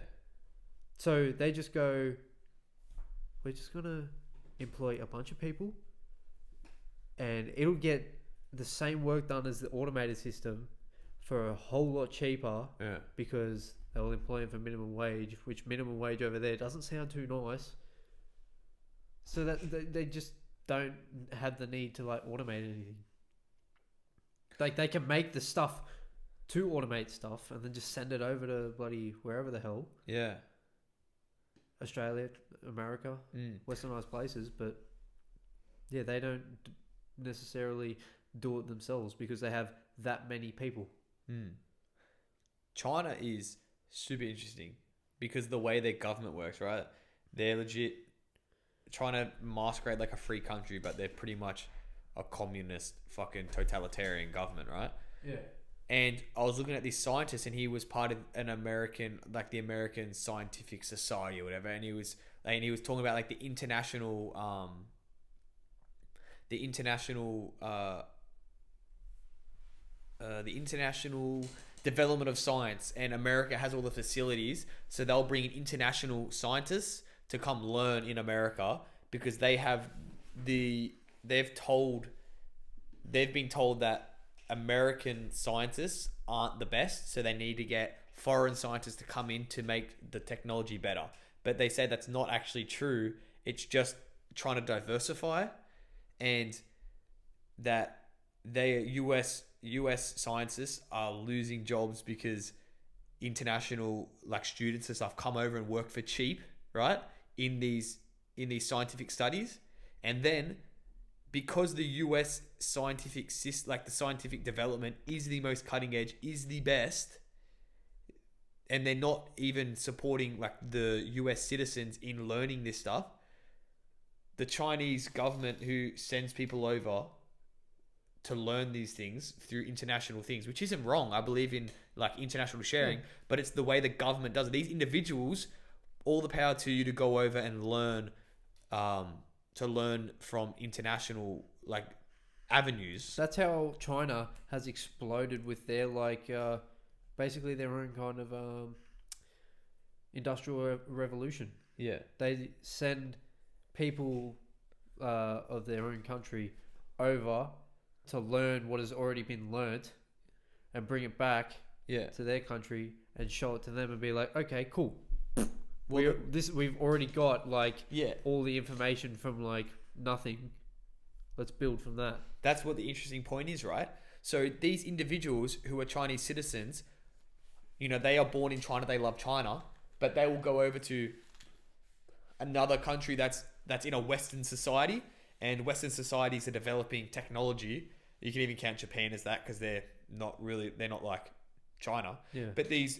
So they just go, we're just gonna employ a bunch of people, and it'll get the same work done as the automated system for a whole lot cheaper. Yeah. Because they'll employ them for minimum wage, which minimum wage over there doesn't sound too nice. So that they just don't have the need to like automate anything. Like they can make the stuff to automate stuff and then just send it over to bloody wherever the hell. Yeah. Australia, America, westernized places, but yeah, they don't necessarily do it themselves because they have that many people. China is super interesting because the way their government works, right? They're legit trying to masquerade like a free country, but they're pretty much a communist fucking totalitarian government, right? Yeah. And I was looking at this scientist, and he was part of an American, like the American Scientific Society or whatever, and he was talking about like the international development of science, and America has all the facilities, so they'll bring in international scientists to come learn in America because they've been told that American scientists aren't the best, so they need to get foreign scientists to come in to make the technology better. But they say that's not actually true. It's just trying to diversify, and that US scientists are losing jobs because international like students and stuff come over and work for cheap, right? In these scientific studies, and then because the US scientific system, like the scientific development is the most cutting edge, is the best, and they're not even supporting like the US citizens in learning this stuff, the Chinese government who sends people over to learn these things through international things, which isn't wrong. I believe in like international sharing, but it's the way the government does it. These individuals, all the power to you to go over and learn from international like avenues. That's how China has exploded with their like basically their own kind of industrial revolution. Yeah. They send people of their own country over to learn what has already been learnt and bring it back to their country and show it to them and be like, okay, cool. We've already got like all the information from like nothing. Let's build from that. That's what the interesting point is, right? So these individuals who are Chinese citizens, you know, they are born in China, they love China, but they will go over to another country that's in a Western society, and Western societies are developing technology. You can even count Japan as that because they're not like China. Yeah. But these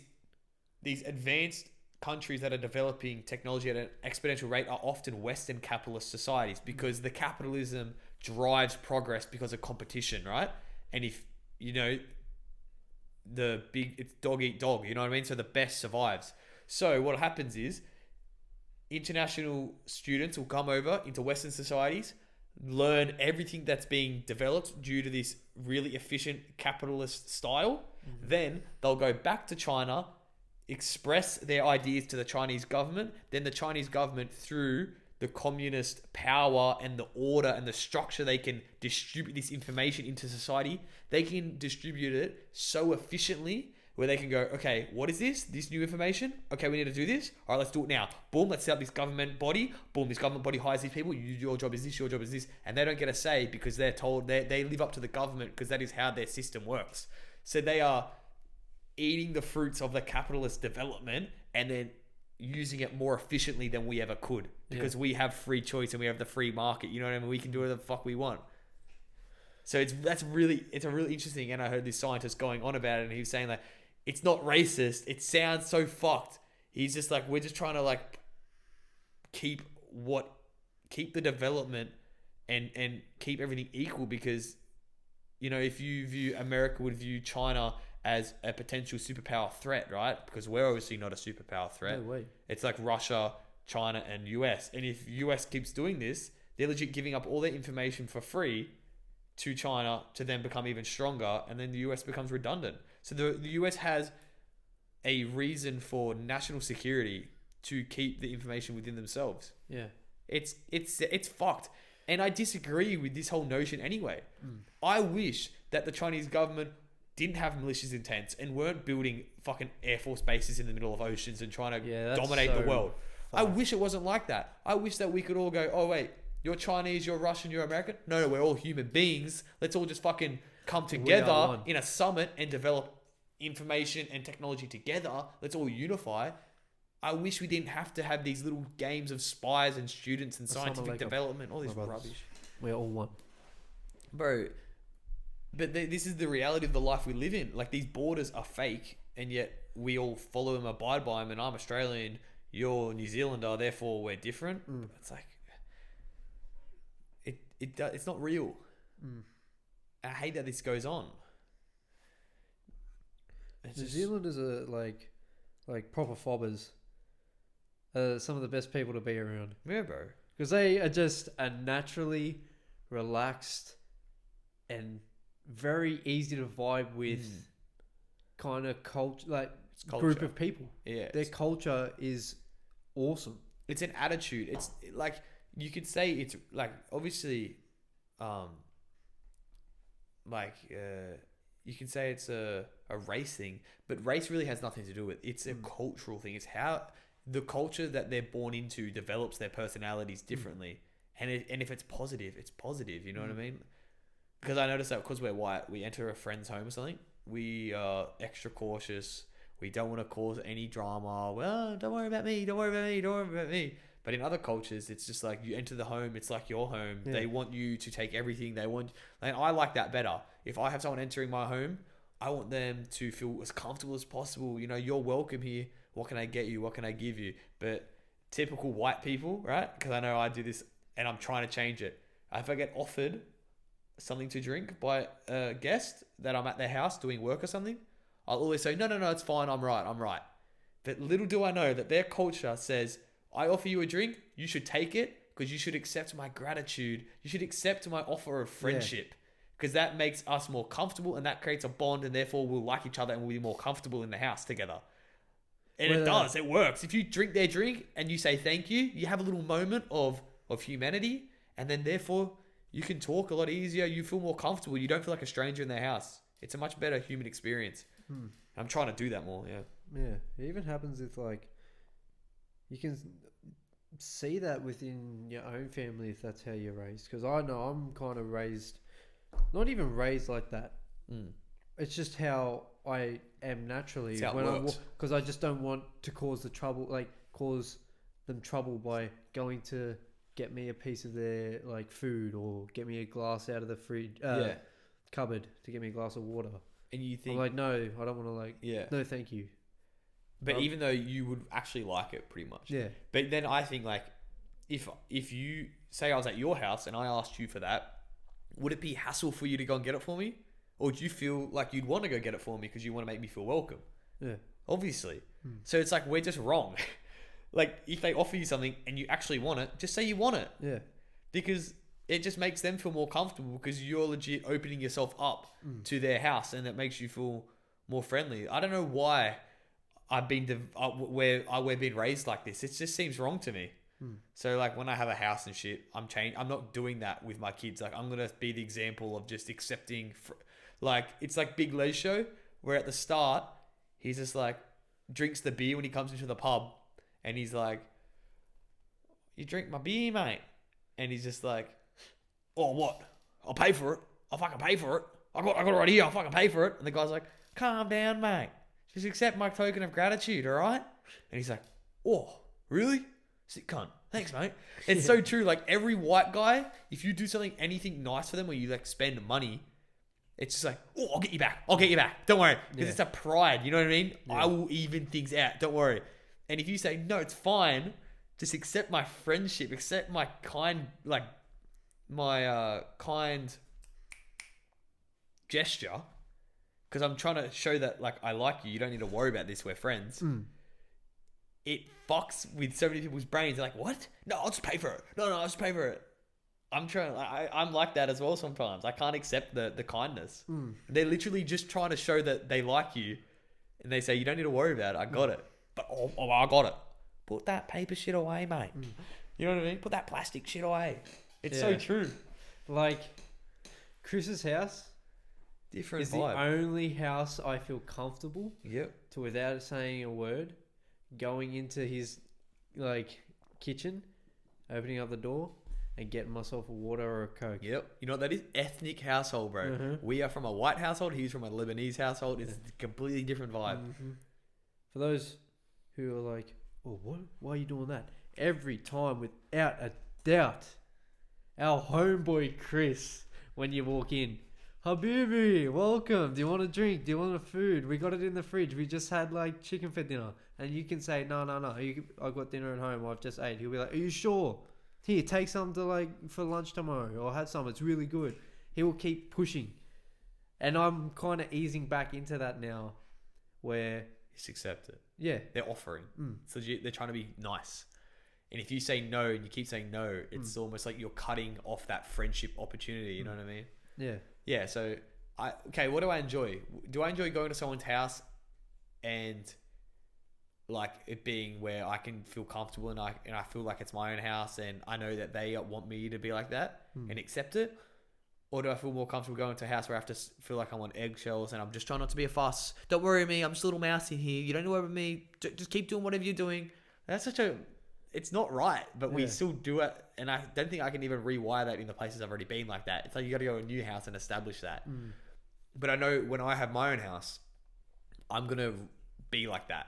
advanced countries that are developing technology at an exponential rate are often Western capitalist societies because the capitalism drives progress because of competition, right? And if, you know, it's dog eat dog, you know what I mean? So the best survives. So what happens is international students will come over into Western societies, learn everything that's being developed due to this really efficient capitalist style. Then they'll go back to China, express their ideas to the Chinese government. Then the Chinese government, through the communist power and the order and the structure they can distribute this information into society, they can distribute it so efficiently where they can go, okay, what is this? This new information? Okay, we need to do this. All right, let's do it now. Boom, let's set up this government body. Boom, this government body hires these people. Your job is this, your job is this. And they don't get a say because they're told they live up to the government because that is how their system works. So they are eating the fruits of the capitalist development and then using it more efficiently than we ever could because we have free choice and we have the free market. You know what I mean? We can do whatever the fuck we want. So it's a really interesting. And I heard this scientist going on about it, and he was saying that it's not racist. It sounds so fucked. He's just like, we're just trying to like keep the development and keep everything equal because, you know, if you view America would view China as a potential superpower threat, right? Because we're obviously not a superpower threat. No way. It's like Russia, China, and US. And if US keeps doing this, they're legit giving up all their information for free to China to then become even stronger, and then the US becomes redundant. So the US has a reason for national security to keep the information within themselves. Yeah. It's fucked. And I disagree with this whole notion anyway. I wish that the Chinese government didn't have malicious intents and weren't building fucking Air Force bases in the middle of oceans and trying to dominate the world. I wish it wasn't like that. I wish that we could all go, oh wait, you're Chinese, you're Russian, you're American. No, we're all human beings. Let's all just fucking come together in a summit and develop information and technology together. Let's all unify. I wish we didn't have to have these little games of spies and students and scientific development, all this rubbish. We're all one. Bro, but this is the reality of the life we live in. Like, these borders are fake, and yet we all follow them, abide by them, and I'm Australian, you're New Zealander, therefore we're different. It's like, it's not real. I hate that this goes on. New Zealanders are like proper fobbers. Some of the best people to be around. Yeah, bro. Because they are just a naturally relaxed and very easy to vibe with kind of culture, group of people. Yeah. Their culture is awesome. It's an attitude. It's like, you could say it's like, obviously, you can say it's a race thing, but race really has nothing to do with it. It's a cultural thing. It's how the culture that they're born into develops their personalities differently. And if it's positive, it's positive. You know what I mean? Because I noticed that because we're white, we enter a friend's home or something, we are extra cautious. We don't want to cause any drama. Well, don't worry about me. Don't worry about me. Don't worry about me. But in other cultures, it's just like, you enter the home, it's like your home. Yeah. They want you to take everything. And I like that better. If I have someone entering my home, I want them to feel as comfortable as possible. You know, you're welcome here. What can I get you? What can I give you? But typical white people, right? Because I know I do this and I'm trying to change it. If I get offered something to drink by a guest that I'm at their house doing work or something, I'll always say, no, it's fine. I'm right. But little do I know that their culture says, I offer you a drink, you should take it because you should accept my gratitude. You should accept my offer of friendship because that makes us more comfortable and that creates a bond, and therefore we'll like each other and we'll be more comfortable in the house together. And it does. It works. If you drink their drink and you say thank you, you have a little moment of humanity, and then therefore you can talk a lot easier. You feel more comfortable. You don't feel like a stranger in their house. It's a much better human experience. I'm trying to do that more. Yeah. It even happens with you can see that within your own family if that's how you're raised. Because I know I'm kind of raised, not even raised like that. It's just how I am naturally. It's how it works. Because I just don't want to cause them trouble by going to get me a piece of their food or get me a glass out of the fridge cupboard to get me a glass of water. And you think, I'm like, no, I don't want to no, thank you. But even though you would actually like it pretty much. Yeah. But then I think if you say I was at your house and I asked you for that, would it be hassle for you to go and get it for me? Or do you feel like you'd want to go get it for me because you want to make me feel welcome? Yeah. Obviously. So it's like, we're just wrong. If they offer you something and you actually want it, just say you want it. Yeah. Because it just makes them feel more comfortable because you're legit opening yourself up to their house, and it makes you feel more friendly. I don't know why we're being raised like this. It just seems wrong to me. So like when I have a house and shit, I'm not doing that with my kids. Like I'm gonna be the example of just accepting. Like it's like Big Les show where at the start he's just like drinks the beer when he comes into the pub, and he's like, "You drink my beer, mate," and he's just like, "Oh what? I'll pay for it. I'll fucking pay for it. I got it right here. I'll fucking pay for it." And the guy's like, "Calm down, mate. Just accept my token of gratitude, all right?" And he's like, "Oh, really? Sick cunt. Thanks, mate." It's so true. Like every white guy, if you do anything nice for them, where you like spend money, it's just like, "Oh, I'll get you back. I'll get you back. Don't worry." Because it's a pride. You know what I mean? Yeah. I will even things out. Don't worry. And if you say, "No, it's fine. Just accept my friendship. Accept my kind, like my kind gesture. Because I'm trying to show that like I like you. You don't need to worry about this. We're friends." It fucks with so many people's brains. They're like, "What? No, I'll just pay for it. No, I'll just pay for it." I'm like that as well sometimes. I can't accept the kindness. They're literally just trying to show that they like you. And they say, "You don't need to worry about it. I got it." But, I got it. Put that paper shit away, mate. You know what I mean? Put that plastic shit away. It's so true. Like, Chris's house Different is vibe. the only house I feel comfortable Yep. to, without saying a word, going into his like kitchen, opening up the door, and getting myself a water or a Coke. Yep. You know what that is? Ethnic household, bro. We are from a white household. He's from a Lebanese household. It's a completely different vibe. For those who are like, "Oh, what? Why are you doing that?" Every time, without a doubt, our homeboy Chris, when you walk in, "Habibi, welcome. Do you want a drink? Do you want a food? We got it in the fridge. We just had like chicken for dinner." And you can say, "No. I got dinner at home. I've just ate." He'll be like, "Are you sure? Here, take some to like for lunch tomorrow, or have some. It's really good." He will keep pushing, and I'm kind of easing back into that now, where Just accept it. yeah, They're offering. So they're trying to be nice. And if you say no and you keep saying no, it's almost like you're cutting off that friendship opportunity. You know what I mean? yeah, Yeah. So what do I enjoy? Do I enjoy going to someone's house and like it being where I can feel comfortable and I feel like it's my own house and I know that they want me to be like that and accept it? Or do I feel more comfortable going to a house where I have to feel like I'm on eggshells and I'm just trying not to be a fuss? Don't worry me. I'm just a little mouse in here. You don't know about me. Just keep doing whatever you're doing. That's it's not right, but we still do it. And I don't think I can even rewire that in the places I've already been like that. It's like you got to go to a new house and establish that. But I know when I have my own house, I'm going to be like that.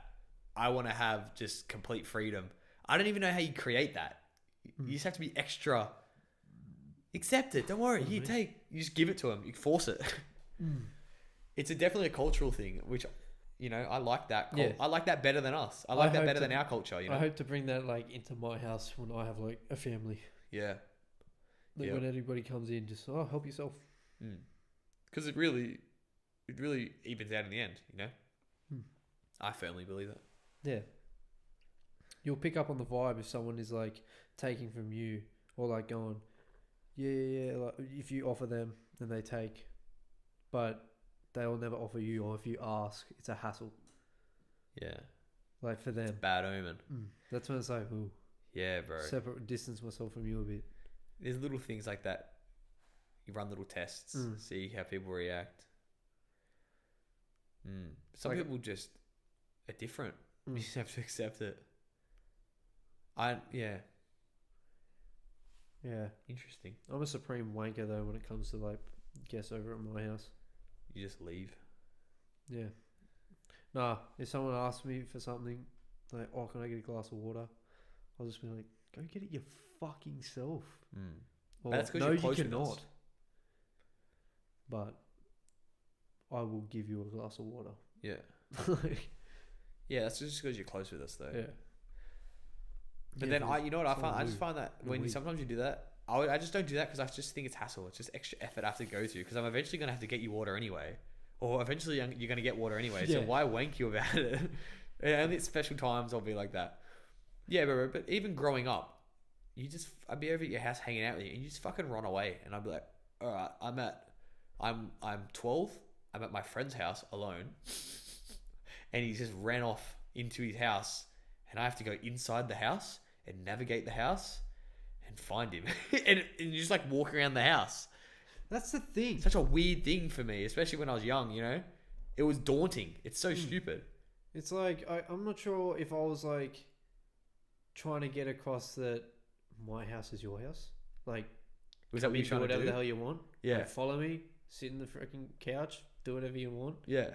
I want to have just complete freedom. I don't even know how you create that. You just have to be extra. Accept it. Don't worry. You just give it to them. You force it. It's definitely a cultural thing, which, you know, I like that. I like that better than us. I like that better than our culture. You know? I hope to bring that like into my house when I have like a family. Yeah. Like when anybody comes in, just help yourself. Because it really evens out in the end. You know. I firmly believe that. Yeah. You'll pick up on the vibe if someone is like taking from you or like going, yeah. Like if you offer them, then they take, but they'll never offer you. Or if you ask, it's a hassle. Yeah. Like for them, Bad omen. that's when it's like, ooh, yeah, bro. Distance myself from you a bit. There's little things like that. You run little tests, see how people react. Some people just are different. You just have to accept it. Yeah. Interesting. I'm a supreme wanker though when it comes to like guests over at my house. You just leave. Yeah. Nah, if someone asks me for something, like, "Oh, can I get a glass of water?" I'll just be like, "Go get it your fucking self." Or, That's because "No, you're you close with cannot." us. But I will give you a glass of water. Yeah. Yeah, that's just because you're close with us, though. Yeah. But then you know what I find? I just find that when sometimes you do that, I just don't do that because I just think it's hassle. It's just extra effort I have to go through because I'm eventually gonna have to get you water anyway, or eventually you're gonna get water anyway. So why wank you about it? Only at special times I'll be like that. Yeah, but even growing up, I'd be over at your house hanging out with you, and you just fucking run away, and I'd be like, all right, I'm 12. I'm at my friend's house alone, and he just ran off into his house, and I have to go inside the house and navigate the house and find him. and you just like walk around the house. That's the thing. Such a weird thing for me, especially when I was young, you know? It was daunting. It's so stupid. It's like, I'm not sure if I was like trying to get across that my house is your house. Like, Was that what you you're do trying to whatever do? the hell you want. Yeah. Like, follow me, sit in the freaking couch, do whatever you want. Yeah.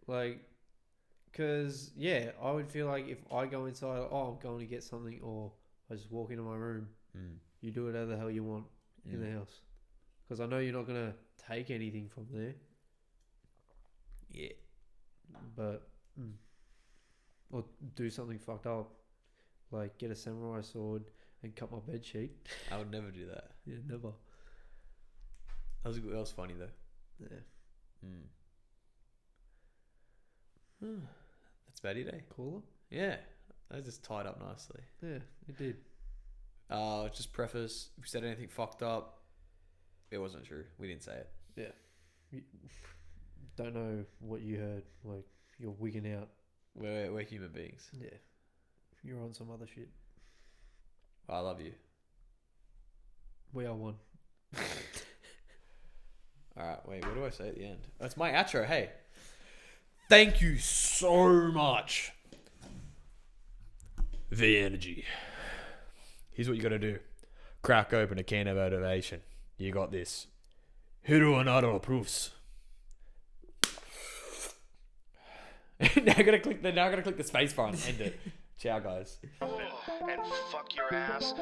Like, because, yeah, I would feel like if I go inside, I'm going to get something, or I just walk into my room, you do whatever the hell you want in the house. Because I know you're not going to take anything from there. Yeah. But, or do something fucked up. Like, get a samurai sword and cut my bed sheet. I would never do that. Yeah, never. That was funny though. Yeah. That's about it, eh? Cooler? Yeah. That just tied up nicely. Yeah, it did. Just preface, if we said anything fucked up, it wasn't true. We didn't say it. Yeah. You don't know what you heard. Like, you're wigging out. We're human beings. Yeah. You're on some other shit. I love you. We are one. Alright, wait, what do I say at the end? That's my outro, hey. Thank you so much. The energy. Here's what you gotta do. Crack open a can of motivation. You got this. Hero and auto proofs. now I gotta click the space bar and end it. Ciao guys. And fuck your ass.